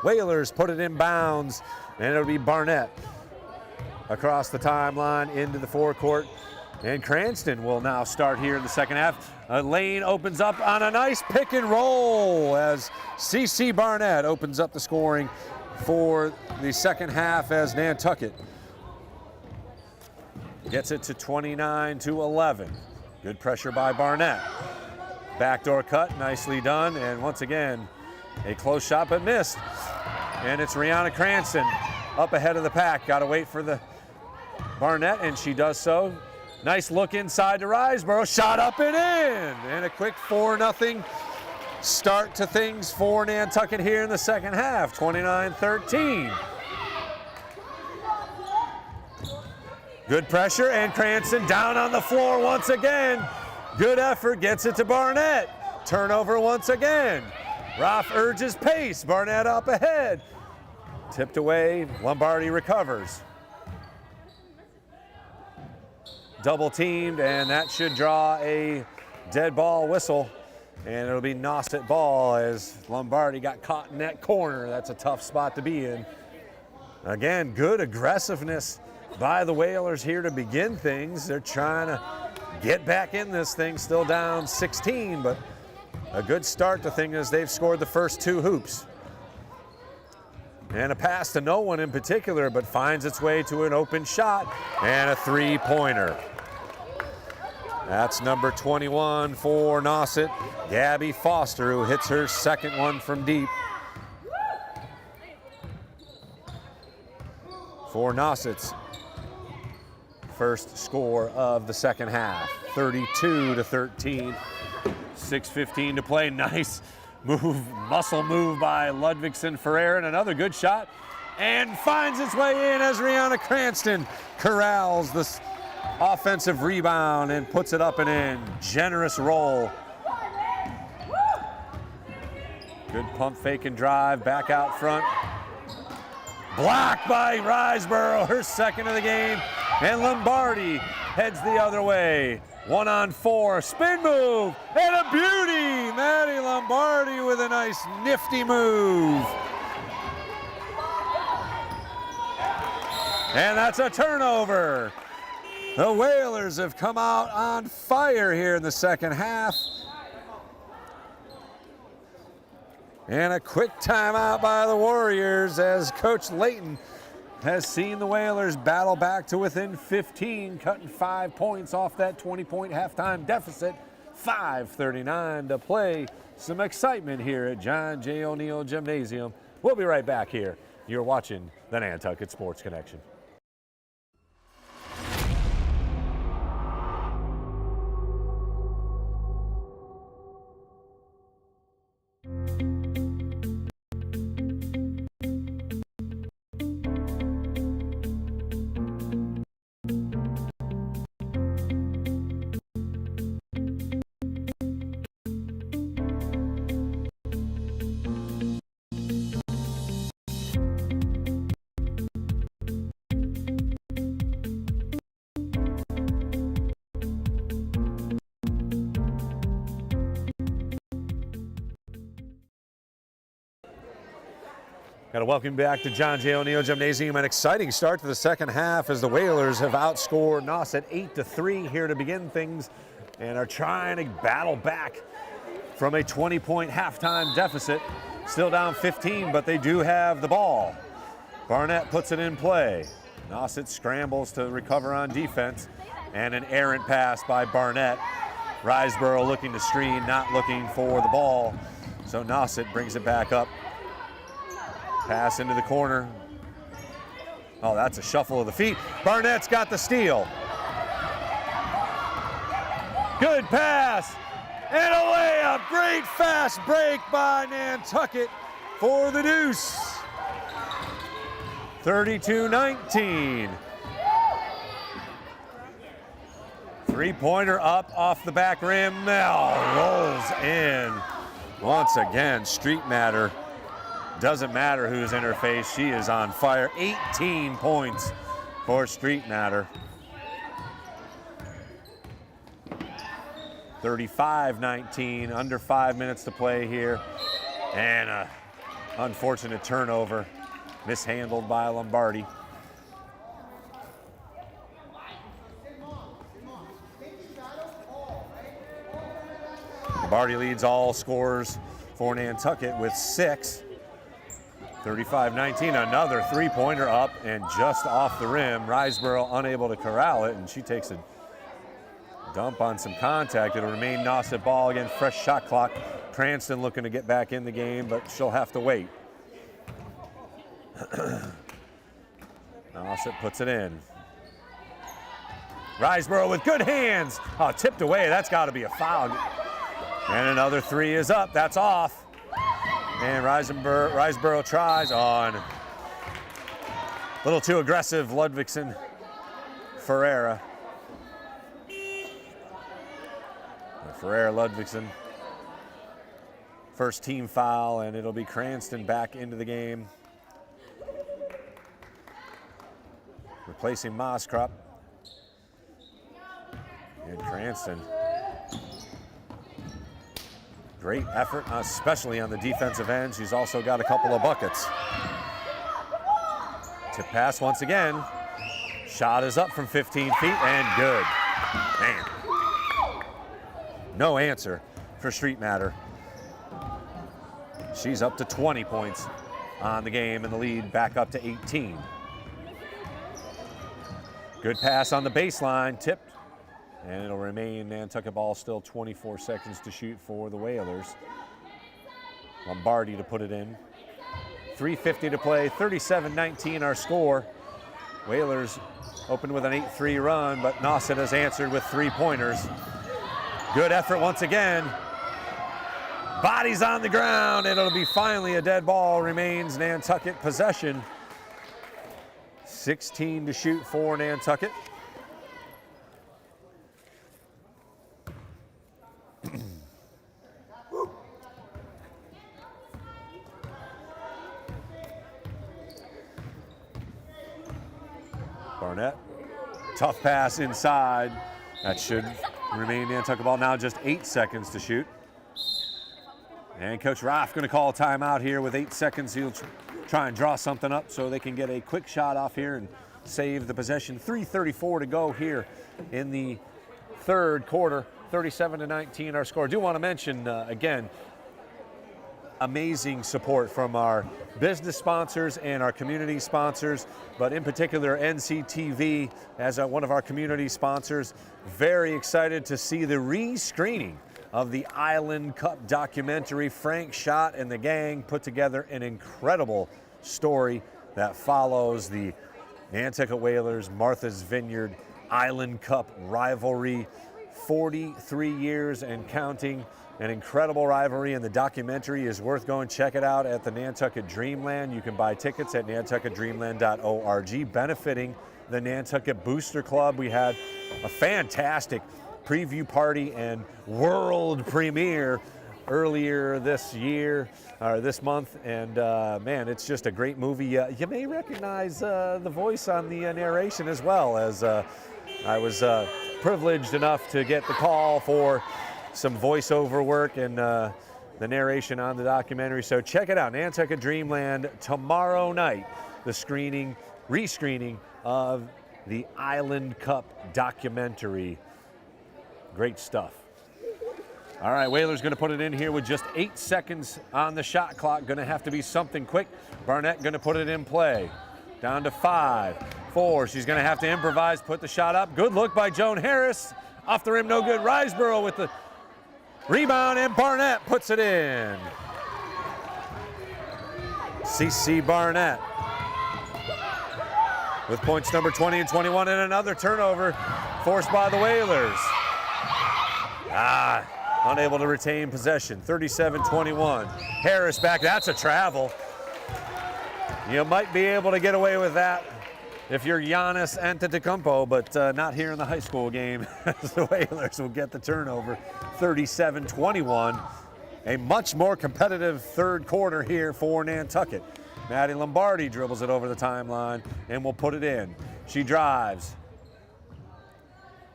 Whalers put it in bounds, and it'll be Barnett across the timeline into the forecourt. And Cranston will now start here in the second half. A lane opens up on a nice pick and roll as CC Barnett opens up the scoring for the second half, as Nantucket gets it to 29-11. Good pressure by Barnett. Backdoor cut, nicely done. And once again, a close shot but missed. And it's Rihanna Cranston up ahead of the pack. Got to wait for the Barnett, and she does so. Nice look inside to Riseborough. Shot up and in. And a quick 4-0 start to things for Nantucket here in the second half, 29-13. Good pressure, and Cranston down on the floor once again. Good effort, gets it to Barnett. Turnover once again. Roth urges pace. Barnett up ahead. Tipped away, Lombardi recovers. Double teamed, and that should draw a dead ball whistle. And it'll be Nauset ball as Lombardi got caught in that corner. That's a tough spot to be in. Again, good aggressiveness by the Whalers here to begin things. They're trying to get back in this thing, still down 16, but a good start to things as they've scored the first 2 hoops. And a pass to no one in particular, but finds its way to an open shot and a 3-pointer. That's number 21 for Nauset, Gabby Foster, who hits her second one from deep. For Nauset's first score of the second half, 32-13. 6:15 to play. Nice move, muscle move by Ludvigsen Ferrer, and another good shot, and finds its way in as Rihanna Cranston corrals this offensive rebound and puts it up and in. Generous roll. Good pump fake and drive back out front. Blocked by Riseborough, her second of the game, and Lombardi heads the other way. 1-on-4, spin move, and a beauty! Maddie Lombardi with a nice nifty move. And that's a turnover. The Whalers have come out on fire here in the second half. And a quick timeout by the Warriors as Coach Layton has seen the Whalers battle back to within 15, cutting 5 points off that 20-point halftime deficit. 5:39 to play. Some excitement here at John J. O'Neill Gymnasium. We'll be right back here. You're watching the Nantucket Sports Connection. Got to welcome you back to John J. O'Neill Gymnasium. An exciting start to the second half as the Whalers have outscored Nauset 8-3 here to begin things and are trying to battle back from a 20-point halftime deficit. Still down 15, but they do have the ball. Barnett puts it in play. Nauset scrambles to recover on defense, and an errant pass by Barnett. Riseborough looking to screen, not looking for the ball, so Nauset brings it back up. Pass into the corner. Oh, that's a shuffle of the feet. Barnett's got the steal. Good pass. And a layup. Great fast break by Nantucket for the deuce. 32-19. Three-pointer up off the back rim. Now rolls in. Once again, Street Matter. Doesn't matter who's in her face, she is on fire. 18 points for Street Matter. 35-19, under 5 minutes to play here. And a unfortunate turnover, mishandled by Lombardi. Lombardi leads all scorers for Nantucket with 6. 35-19, another three-pointer up and just off the rim. Riseborough unable to corral it, and she takes a dump on some contact. It'll remain Nauset ball again, fresh shot clock. Cranston looking to get back in the game, but she'll have to wait. Nauset puts it in. Riseborough with good hands. Oh, tipped away, that's gotta be a foul. And another three is up, that's off. And Riseborough tries on. A little too aggressive, Ludvigsen Ferreira. Ferreira Ludvigsen. First team foul, and it'll be Cranston back into the game. Replacing Moskrop. And Cranston. Great effort, especially on the defensive end. She's also got a couple of buckets. Tip pass once again. Shot is up from 15 feet and good. Man. No answer for Street Matter. She's up to 20 points on the game, and the lead back up to 18. Good pass on the baseline, tipped, and it'll remain Nantucket ball, still 24 seconds to shoot for the Whalers. Lombardi to put it in. 3:50 to play, 37-19 our score. Whalers opened with an 8-3 run, but Nauset has answered with 3-pointers. Good effort once again. Bodies on the ground, and it'll be finally a dead ball. Remains Nantucket possession. 16 to shoot for Nantucket. Barnett, tough pass inside. That should remain Nantucket ball. Now just 8 seconds to shoot. And Coach Roth going to call a timeout here with 8 seconds. He'll try and draw something up so they can get a quick shot off here and save the possession. 3:34 to go here in the third quarter. 37-19 our score. I do want to mention, again, amazing support from our business sponsors and our community sponsors, but in particular NCTV as one of our community sponsors. Very excited to see the re-screening of the Island Cup documentary. Frank Schott and the gang put together an incredible story that follows the Nantucket Whalers, Martha's Vineyard Island Cup rivalry. 43 years and counting. An incredible rivalry, and the documentary is worth going. Check it out at the Nantucket Dreamland. You can buy tickets at nantucketdreamland.org, benefiting the Nantucket Booster Club. We had a fantastic preview party and world premiere earlier this year, or this month, and man, it's just a great movie. You may recognize the voice on the narration as well, as I was privileged enough to get the call for some voiceover work and the narration on the documentary. So check it out, Nantucket Dreamland tomorrow night, the re-screening of the Island Cup documentary. Great stuff. All right, Whalers going to put it in here with just 8 seconds on the shot clock. Going to have to be something quick. Barnett going to put it in play. Down to 5, 4. She's going to have to improvise, put the shot up. Good look by Joan Harris. Off the rim, no good. Riseborough with the rebound, and Barnett puts it in. CC Barnett with points number 20 and 21, and another turnover forced by the Whalers. Unable to retain possession. 37-21. Harris back. That's a travel. You might be able to get away with that if you're Giannis Antetokounmpo, but not here in the high school game. The Whalers will get the turnover. 37-21. A much more competitive third quarter here for Nantucket. Maddie Lombardi dribbles it over the timeline and will put it in. She drives.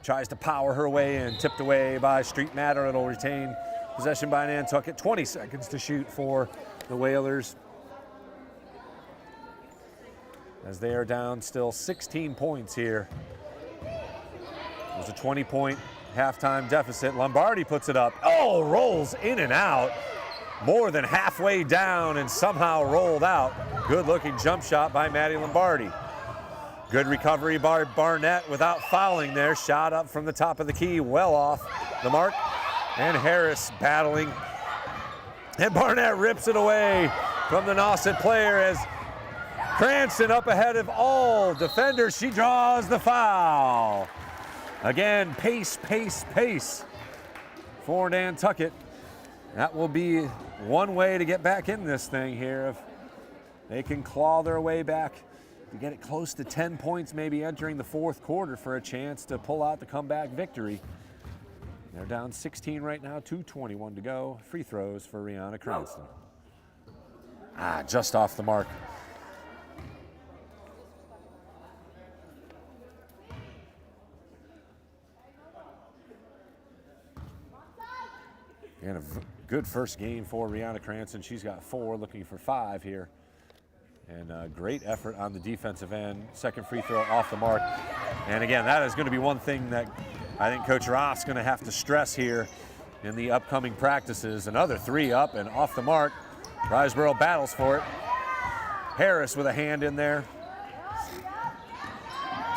Tries to power her way in. Tipped away by Street Matter. It'll retain possession by Nantucket. 20 seconds to shoot for the Whalers, as they are down still 16 points here. It was a 20-point halftime deficit. Lombardi puts it up. Oh, rolls in and out. More than halfway down and somehow rolled out. Good-looking jump shot by Maddie Lombardi. Good recovery by Barnett without fouling there. Shot up from the top of the key, well off the mark. And Harris battling. And Barnett rips it away from the Nauset player as Cranston up ahead of all defenders. She draws the foul. Again, pace, pace, pace for Nantucket. That will be one way to get back in this thing here. If they can claw their way back to get it close to 10 points, maybe entering the fourth quarter for a chance to pull out the comeback victory. They're down 16 right now, 2:21 to go. Free throws for Rihanna Cranston. Just off the mark. And a good first game for Rihanna Cranston. She's got 4, looking for 5 here. And a great effort on the defensive end. Second free throw off the mark. And again, that is going to be one thing that I think Coach Roth's going to have to stress here in the upcoming practices. Another 3 up and off the mark. Riseborough battles for it. Harris with a hand in there.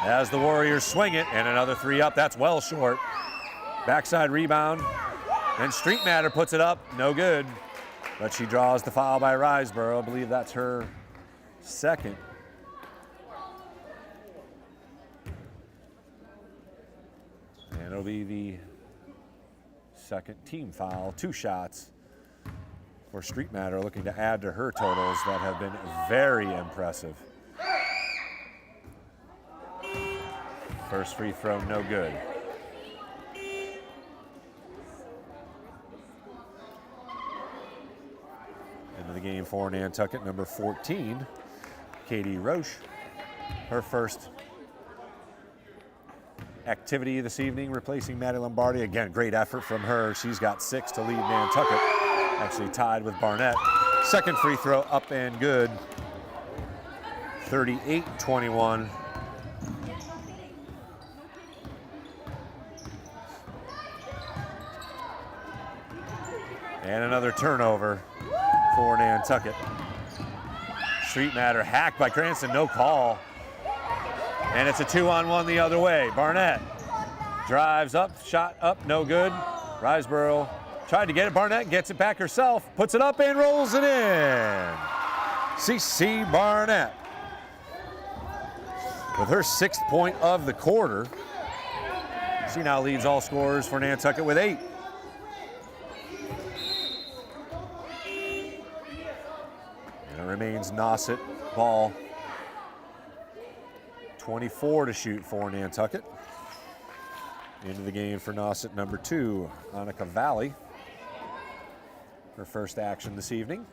As the Warriors swing it, and another three up, that's well short. Backside rebound, and Street Matter puts it up, no good. But she draws the foul by Riseborough. I believe that's her second. And it'll be the second team foul, 2 shots for Street Matter, looking to add to her totals that have been very impressive. First free throw, no good. Into the game for Nantucket, number 14, Katie Roche. Her first activity this evening, replacing Maddie Lombardi. Again, great effort from her. She's got 6 to lead Nantucket, actually tied with Barnett. Second free throw up and good. 38-21. And another turnover for Nantucket. Street Matter hacked by Cranston, no call. And it's a 2-on-1 the other way. Barnett drives up, shot up, no good. Riseborough tried to get it. Barnett gets it back herself, puts it up and rolls it in. CC Barnett with her 6th point of the quarter. She now leads all scorers for Nantucket with 8. And it remains Nauset ball. 24 to shoot for Nantucket. Into the game for Nauset, number 2, Annika Valley. Her first action this evening.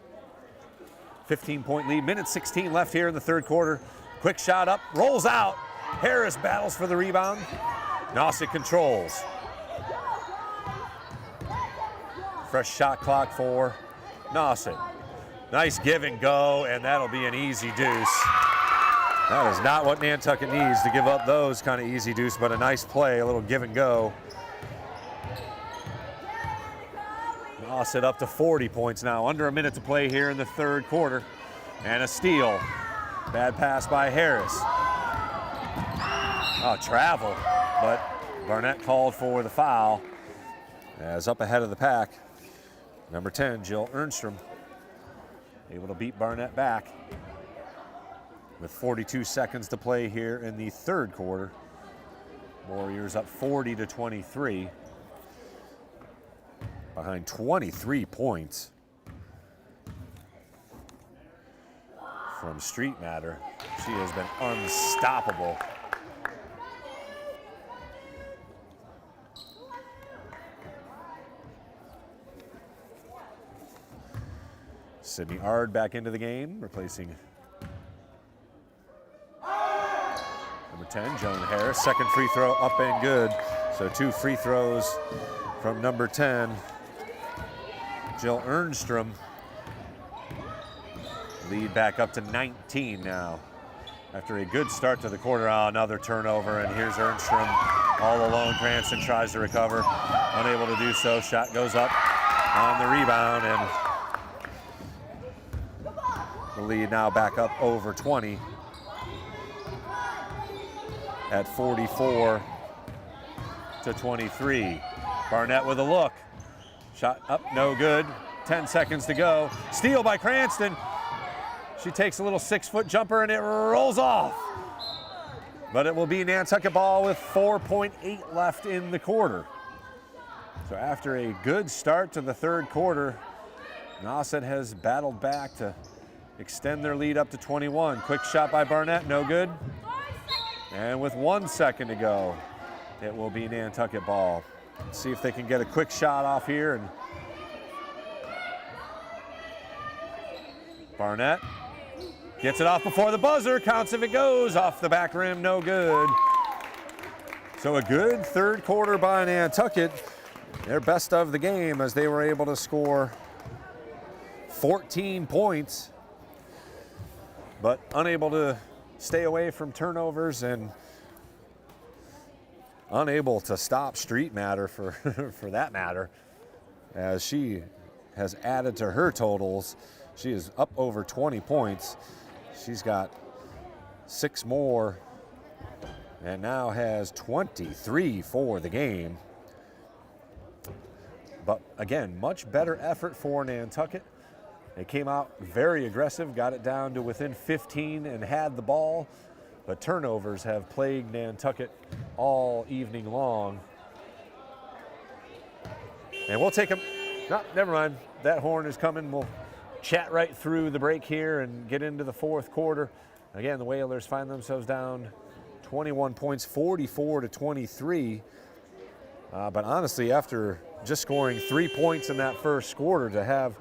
15-point lead, minute 16 left here in the third quarter. Quick shot up, rolls out. Harris battles for the rebound. Nauset controls. Fresh shot clock for Nauset. Nice give and go, and that'll be an easy deuce. That is not what Nantucket needs to give up those kind of easy deuce, but a nice play, a little give and go. Nauset up to 40 points now, under a minute to play here in the third quarter. And a steal. Bad pass by Harris. Oh, travel, but Barnett called for the foul. As up ahead of the pack, number 10, Jill Ernstrom, able to beat Barnett back. With 42 seconds to play here in the third quarter. Warriors up 40-23. Behind 23 points from Street Matter. She has been unstoppable. Sydney Ard back into the game, replacing number 10, Joan Harris. Second free throw up and good. So 2 free throws from number 10, Jill Ernstrom. Lead back up to 19 now. After a good start to the quarter, another turnover, and here's Ernstrom all alone. Cranston tries to recover, unable to do so. Shot goes up on the rebound, and the lead now back up over 20 at 44-23. Barnett with a look. Shot up, no good. 10 seconds to go. Steal by Cranston. She takes a little 6-foot jumper and it rolls off. But it will be Nantucket ball with 4.8 left in the quarter. So after a good start to the third quarter, Nauset has battled back to extend their lead up to 21. Quick shot by Barnett, no good. And with 1 second to go, it will be Nantucket ball. Let's see if they can get a quick shot off here. And Barnett gets it off before the buzzer, counts if it goes, off the back rim, no good. So a good third quarter by Nantucket. Their best of the game as they were able to score 14 points, but unable to stay away from turnovers and unable to stop Street Matter for that matter, as she has added to her totals She is up over 20 points. She's got 6 more and now has 23 for the game. But again, much better effort for Nantucket. They came out very aggressive, got it down to within 15 and had the ball, but turnovers have plagued Nantucket all evening long. And we'll take them. No, never mind. That horn is coming. We'll chat right through the break here and get into the fourth quarter. Again, the Whalers find themselves down 21 points, 44-23. But honestly, after just scoring 3 points in that first quarter, to have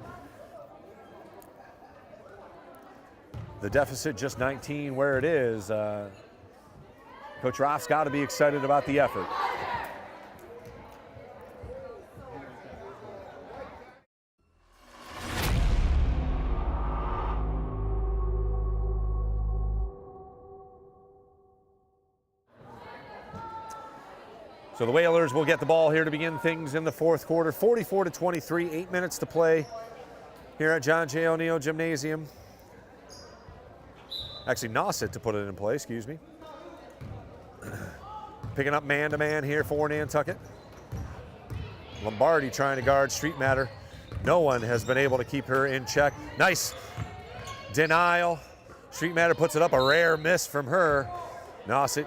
the deficit just 19 where it is, Coach Roth's got to be excited about the effort. So the Whalers will get the ball here to begin things in the fourth quarter. 44-23, 8 minutes to play here at John J. O'Neill Gymnasium. Actually, Nauset to put it in play, excuse me. Picking up man-to-man here for Nantucket. Lombardi trying to guard Street Matter. No one has been able to keep her in check. Nice denial. Street Matter puts it up, a rare miss from her. Nauset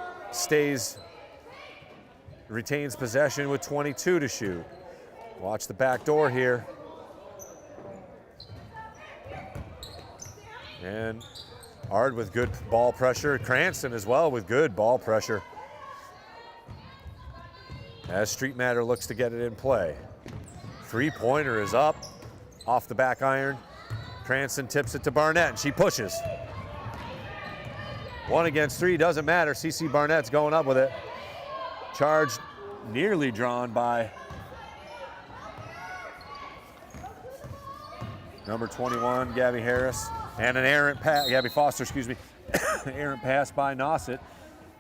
retains possession with 22 to shoot. Watch the back door here. And Ard with good ball pressure. Cranston as well with good ball pressure. As Street Matter looks to get it in play. Three-pointer is up off the back iron. Cranston tips it to Barnett and she pushes. 1 against 3, doesn't matter. CC Barnett's going up with it. Charge nearly drawn by number 21, Gabby Harris, and an errant pass, Gabby Foster, excuse me, errant pass by Nauset,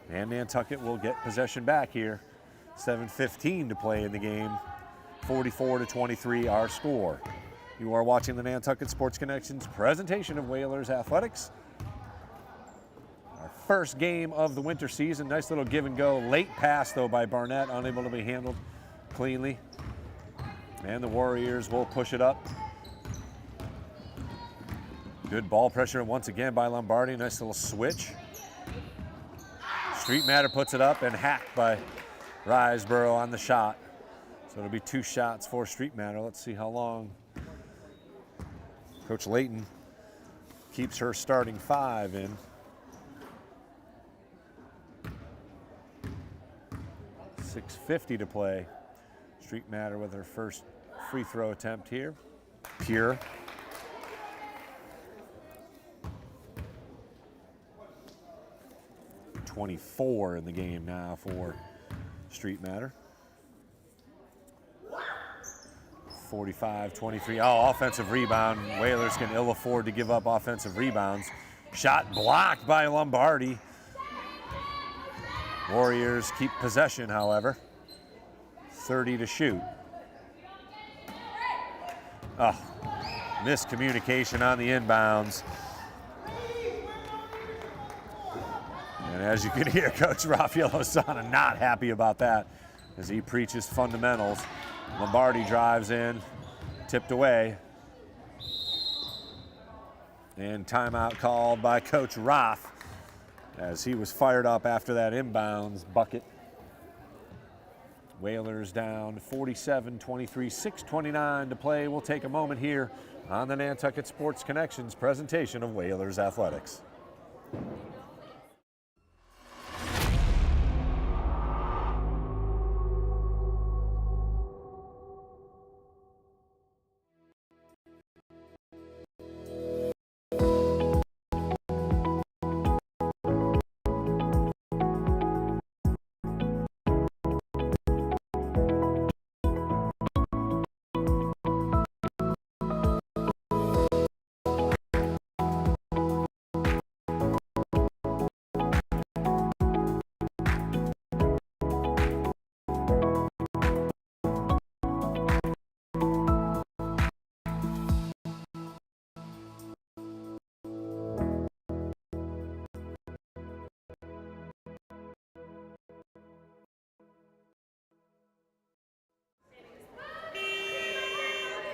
and Nantucket will get possession back here. 7:15 to play in the game, 44-23 our score. You are watching the Nantucket Sports Connections presentation of Whalers Athletics. Our first game of the winter season. Nice little give and go. Late pass though by Barnett, unable to be handled cleanly. And the Warriors will push it up. Good ball pressure once again by Lombardi. Nice little switch. Street Matter puts it up and hacked by Riseborough on the shot. So it'll be 2 shots for Street Matter. Let's see how long Coach Layton keeps her starting 5 in. 6:50 to play. Street Matter with her first free throw attempt here. Pure. .24 in the game now for Street Matter. 45-23. Oh, offensive rebound. Whalers can ill afford to give up offensive rebounds. Shot blocked by Lombardi. Warriors keep possession, however. 30 to shoot. Oh, miscommunication on the inbounds. And as you can hear, Coach Rafael Osana not happy about that as he preaches fundamentals. Lombardi drives in, tipped away. And timeout called by Coach Roth as he was fired up after that inbounds bucket. Whalers down 47-23, 6:29 to play. We'll take a moment here on the Nantucket Sports Connections presentation of Whalers Athletics.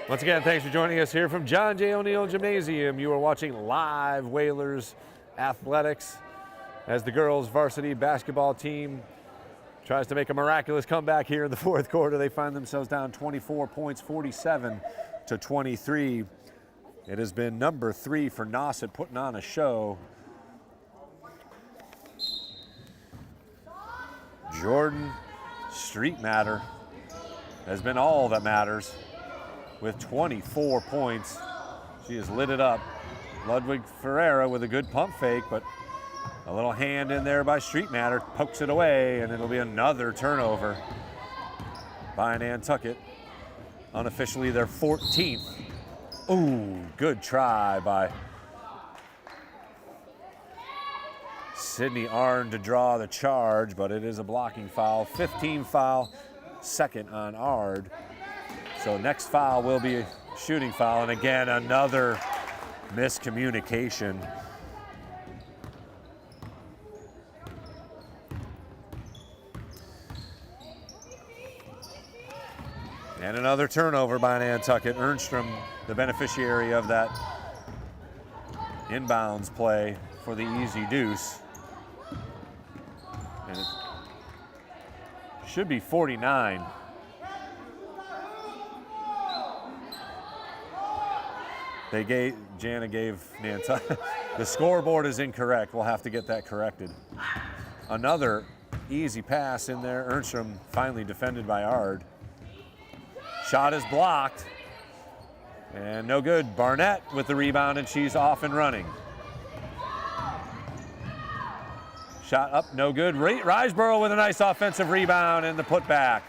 Once again, thanks for joining us here from John J. O'Neill Gymnasium. You are watching live Whalers Athletics as the girls varsity basketball team tries to make a miraculous comeback here in the fourth quarter. They find themselves down 24 points, 47-23. It has been number 3 for Nauset putting on a show. Jordan Street Matter has been all that matters with 24 points. She has lit it up. Ludwig Ferreira with a good pump fake, but a little hand in there by Street Matter pokes it away, and it'll be another turnover by Nantucket. Unofficially their 14th. Ooh, good try by Sydney Arnn to draw the charge, but it is a blocking foul. 15 foul, second on Ard. So next foul will be a shooting foul, and again, another miscommunication. And another turnover by Nantucket. Ernstrom, the beneficiary of that inbounds play for the easy deuce. And it should be 49. Jana gave Nantucket. The scoreboard is incorrect. We'll have to get that corrected. Another easy pass in there. Ernstrom finally defended by Ard. Shot is blocked. And no good. Barnett with the rebound, and she's off and running. Shot up, no good. Riseborough with a nice offensive rebound and the putback.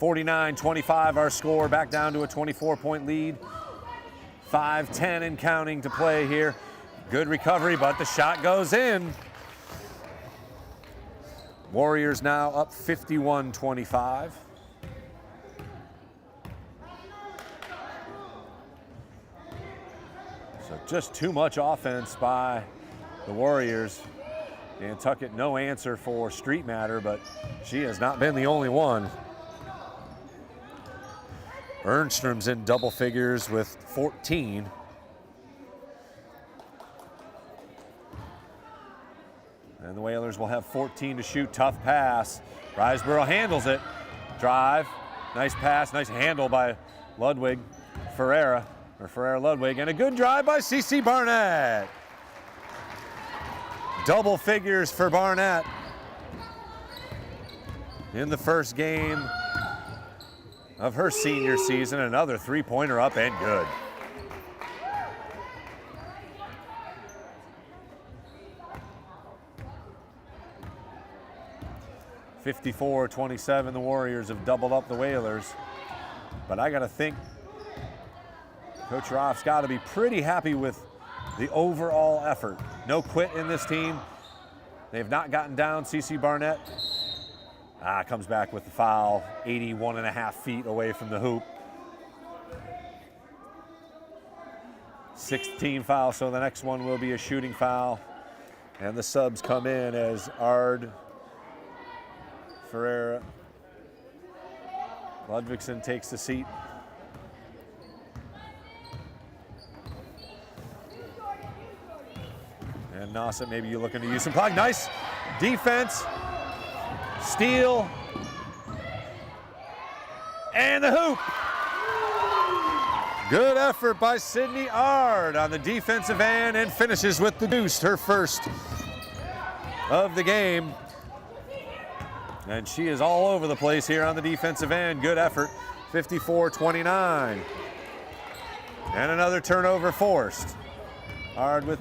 (49-25) our score, back down to a 24-point lead. 5:10 and counting to play here. Good recovery, but the shot goes in. Warriors now up 51-25. So just too much offense by the Warriors. Nantucket, no answer for Street Matter, but she has not been the only one. Ernstrom's in double figures with 14. And the Whalers will have 14 to shoot. Tough pass. Riseborough handles it. Drive. Nice pass. Nice handle by Ludwig Ferreira. Or Ferreira Ludwig. And a good drive by CC Barnett. Double figures for Barnett in the first game of her senior season. Another three-pointer up and good. (54-27), the Warriors have doubled up the Whalers. But I gotta think Coach Roth's gotta be pretty happy with the overall effort. No quit in this team. They've not gotten down. CC Barnett comes back with the foul, 81.5 feet away from the hoop. 16 foul, so the next one will be a shooting foul. And the subs come in as Ard, Ferreira, Ludvigsen takes the seat. And Nauset, maybe you're looking to use some clock. Nice defense, steal, and the hoop. Good effort by Sydney Ard on the defensive end, and finishes with the deuce, her first of the game. And she is all over the place here on the defensive end. Good effort, 54-29. And another turnover forced. Ard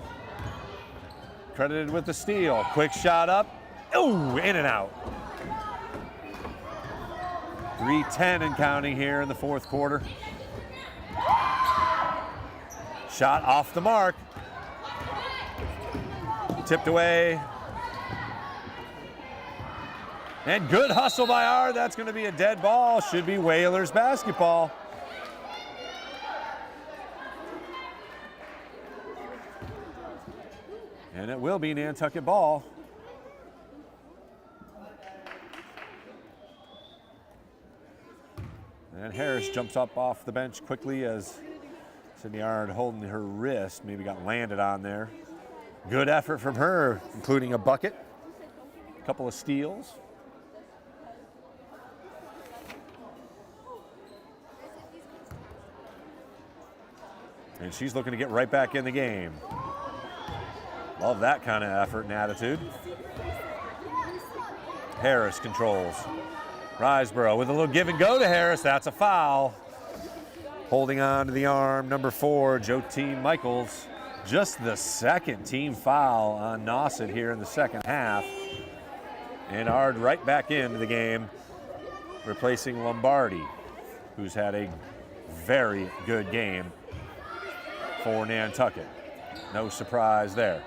credited with the steal. Quick shot up. Ooh, in and out. 3:10 and counting here in the fourth quarter. Shot off the mark. Tipped away. And good hustle by Ard. That's going to be a dead ball. Should be Whalers basketball. And it will be Nantucket ball. And Harris jumps up off the bench quickly as Sydney Ard holding her wrist, maybe got landed on there. Good effort from her, including a bucket, a couple of steals. And she's looking to get right back in the game. Love that kind of effort and attitude. Harris controls. Riseborough with a little give and go to Harris. That's a foul. Holding on to the arm, number 4, Jotine Michaels. Just the second team foul on Nauset here in the second half. And Ard right back into the game, replacing Lombardi, who's had a very good game for Nantucket. No surprise there.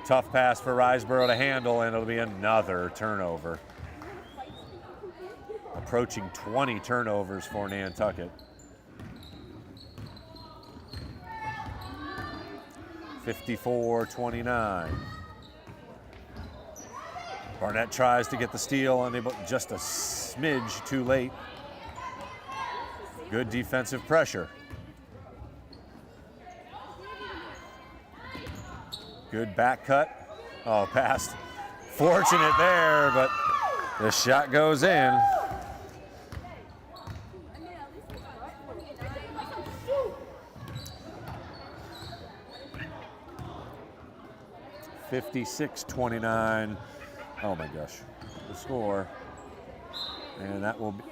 Tough pass for Riseborough to handle, and it'll be another turnover. Approaching 20 turnovers for Nantucket. 54-29. Barnett tries to get the steal, unable, just a smidge too late. Good defensive pressure. Good back cut. Oh, pass. Fortunate there, but the shot goes in. (56-29). Oh my gosh, the score. And that will be.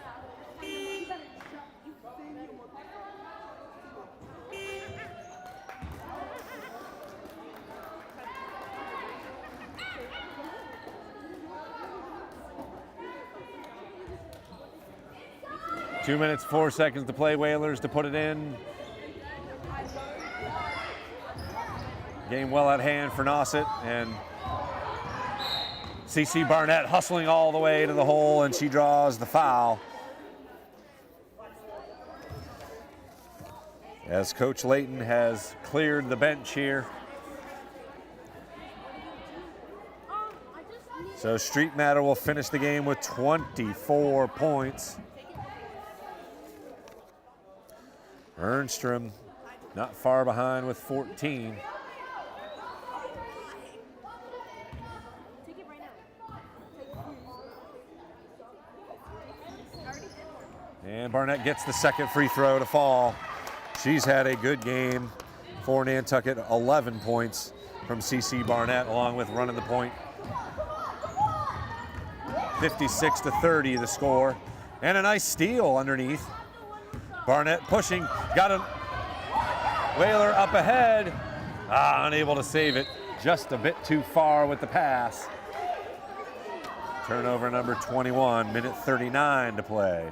Two minutes, 4 seconds to play. Whalers to put it in. Game well at hand for Nauset, and CC Barnett hustling all the way to the hole, and she draws the foul. As Coach Layton has cleared the bench here. So Street Matter will finish the game with 24 points. Ernstrom not far behind with 14. And Barnett gets the second free throw to fall. She's had a good game for Nantucket. 11 points from CC Barnett, along with running the point. 56-30 the score. And a nice steal underneath. Barnett pushing, got a Whaler up ahead. Unable to save it. Just a bit too far with the pass. Turnover number 21, minute 39 to play.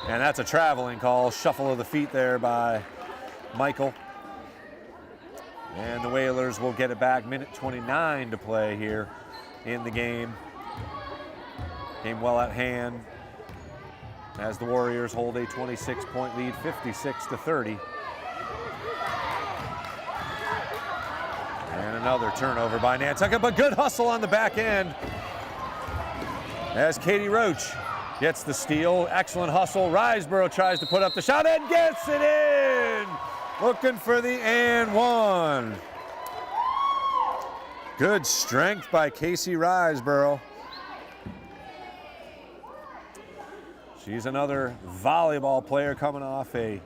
And that's a traveling call, shuffle of the feet there by Michael. And the Whalers will get it back, minute 29 to play here in the game. Game well at hand as the Warriors hold a 26-point lead, 56-30. And another turnover by Nantucket, but good hustle on the back end as Katie Roach gets the steal. Excellent hustle. Riseborough tries to put up the shot and gets it in. Looking for the and one. Good strength by Casey Riseborough. She's another volleyball player coming off a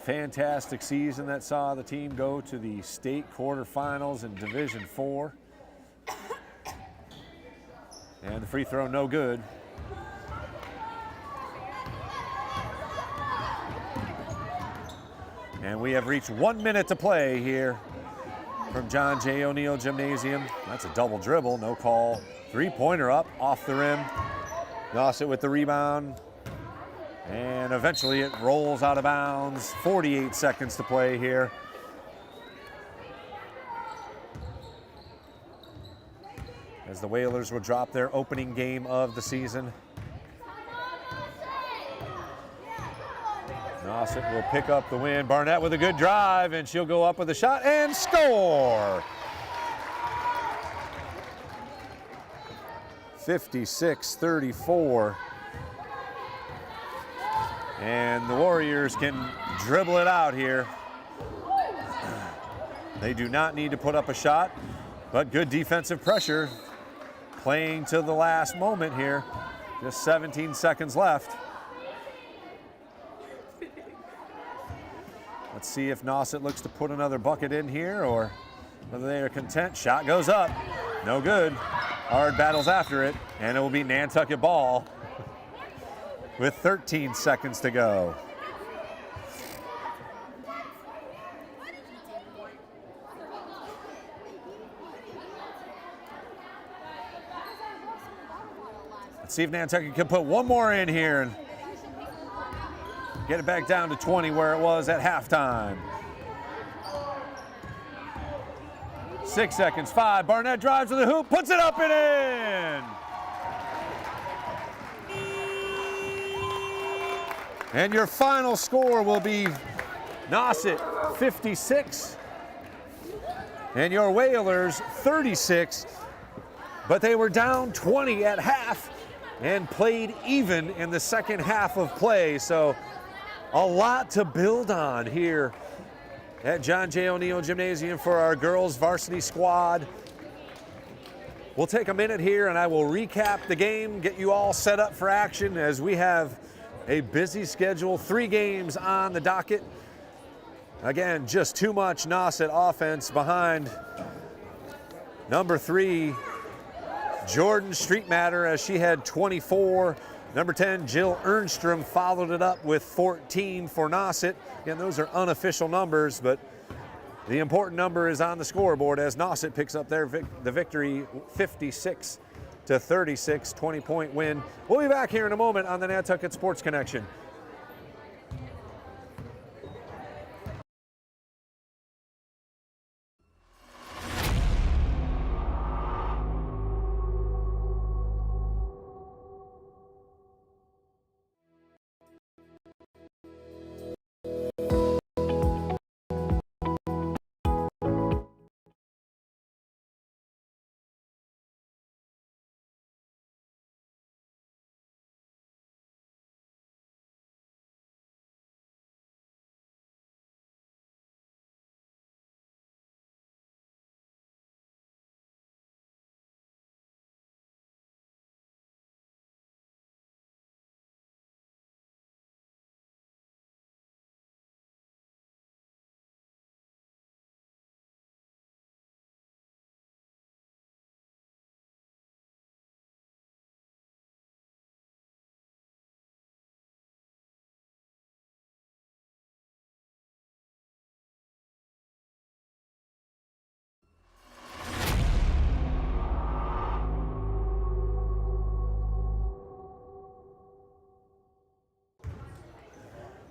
fantastic season that saw the team go to the state quarterfinals in Division IV. And the free throw no good. And we have reached 1 minute to play here from John J. O'Neill Gymnasium. That's a double dribble, no call. Three-pointer up off the rim. Nauset with the rebound. And eventually it rolls out of bounds. 48 seconds to play here. as the Whalers will drop their opening game of the season. Nauset will pick up the win. Barnett with a good drive, and she'll go up with a shot and score. 56-34. And the Warriors can dribble it out here. They do not need to put up a shot, but good defensive pressure. Playing to the last moment here. Just 17 seconds left. Let's see if Nauset looks to put another bucket in here or whether they are content. Shot goes up. No good. Hard battles after it, and it will be Nantucket ball with 13 seconds to go. Let's see if Nantucket can put one more in here and get it back down to 20 where it was at halftime. 6 seconds, 5. Barnett drives to the hoop, puts it up and in. And your final score will be Nauset 56 and your Whalers 36. But they were down 20 at half and played even in the second half of play. So a lot to build on here at John J. O'Neill Gymnasium for our girls varsity squad. We'll take a minute here and I will recap the game, get you all set up for action as we have a busy schedule, 3 games on the docket. Again, just too much Nauset offense behind number 3, Jordan Streetmatter, as she had 24. Number 10, Jill Ernstrom, followed it up with 14 for Nauset. Again, those are unofficial numbers, but the important number is on the scoreboard as Nauset picks up the victory, 56-36, 20-point win. We'll be back here in a moment on the Nantucket Sports Connection.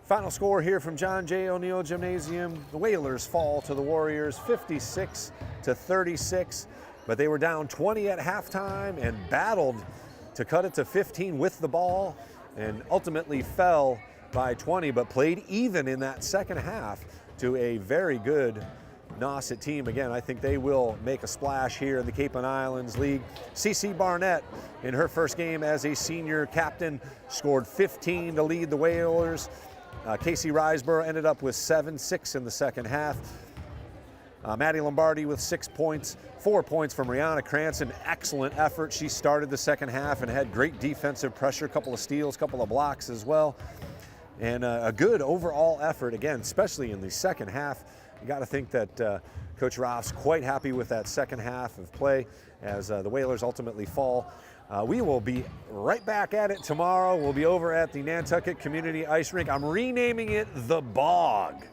Final score here from John J. O'Neill Gymnasium. The Whalers fall to the Warriors 56-36, but they were down 20 at halftime and battled to cut it to 15 with the ball and ultimately fell by 20, but played even in that second half to a very good Nauset team. Again, I think they will make a splash here in the Cape and Islands League. CC Barnett, in her first game as a senior captain, scored 15 to lead the Whalers. Casey Riseborough ended up with 7-6 in the second half. Maddie Lombardi with 6 points, 4 points from Rihanna Cranston. Excellent effort. She started the second half and had great defensive pressure, a couple of steals, a couple of blocks as well. And a good overall effort, again, especially in the second half. You got to think that Coach Roth's quite happy with that second half of play as the Whalers ultimately fall. We will be right back at it tomorrow. We'll be over at the Nantucket Community Ice Rink. I'm renaming it The Bog.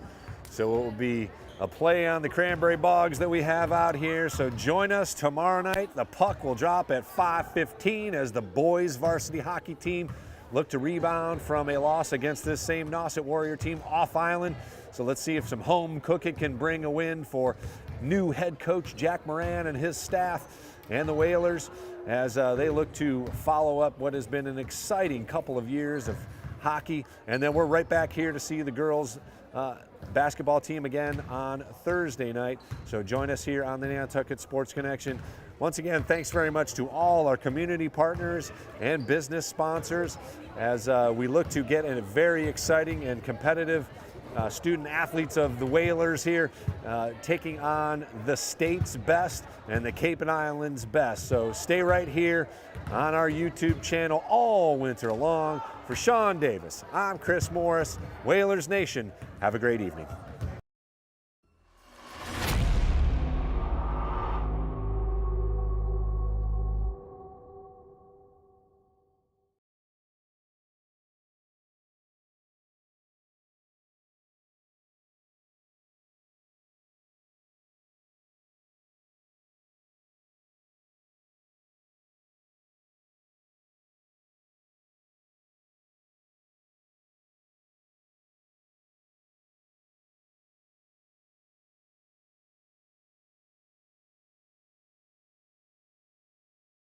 So it will be a play on the cranberry bogs that we have out here. So join us tomorrow night. The puck will drop at 5:15 as the boys varsity hockey team look to rebound from a loss against this same Nauset Warrior team off island. So let's see if some home cooking can bring a win for new head coach Jack Moran and his staff and the Whalers as they look to follow up what has been an exciting couple of years of hockey. And then we're right back here to see the girls basketball team again on Thursday night. So join us here on the Nantucket Sports Connection. Once again, thanks very much to all our community partners and business sponsors as we look to get a very exciting and competitive student athletes of the Whalers here taking on the state's best and the Cape and Islands best. So stay right here on our YouTube channel all winter long. For Sean Davis, I'm Chris Morris. Whalers Nation, have a great evening.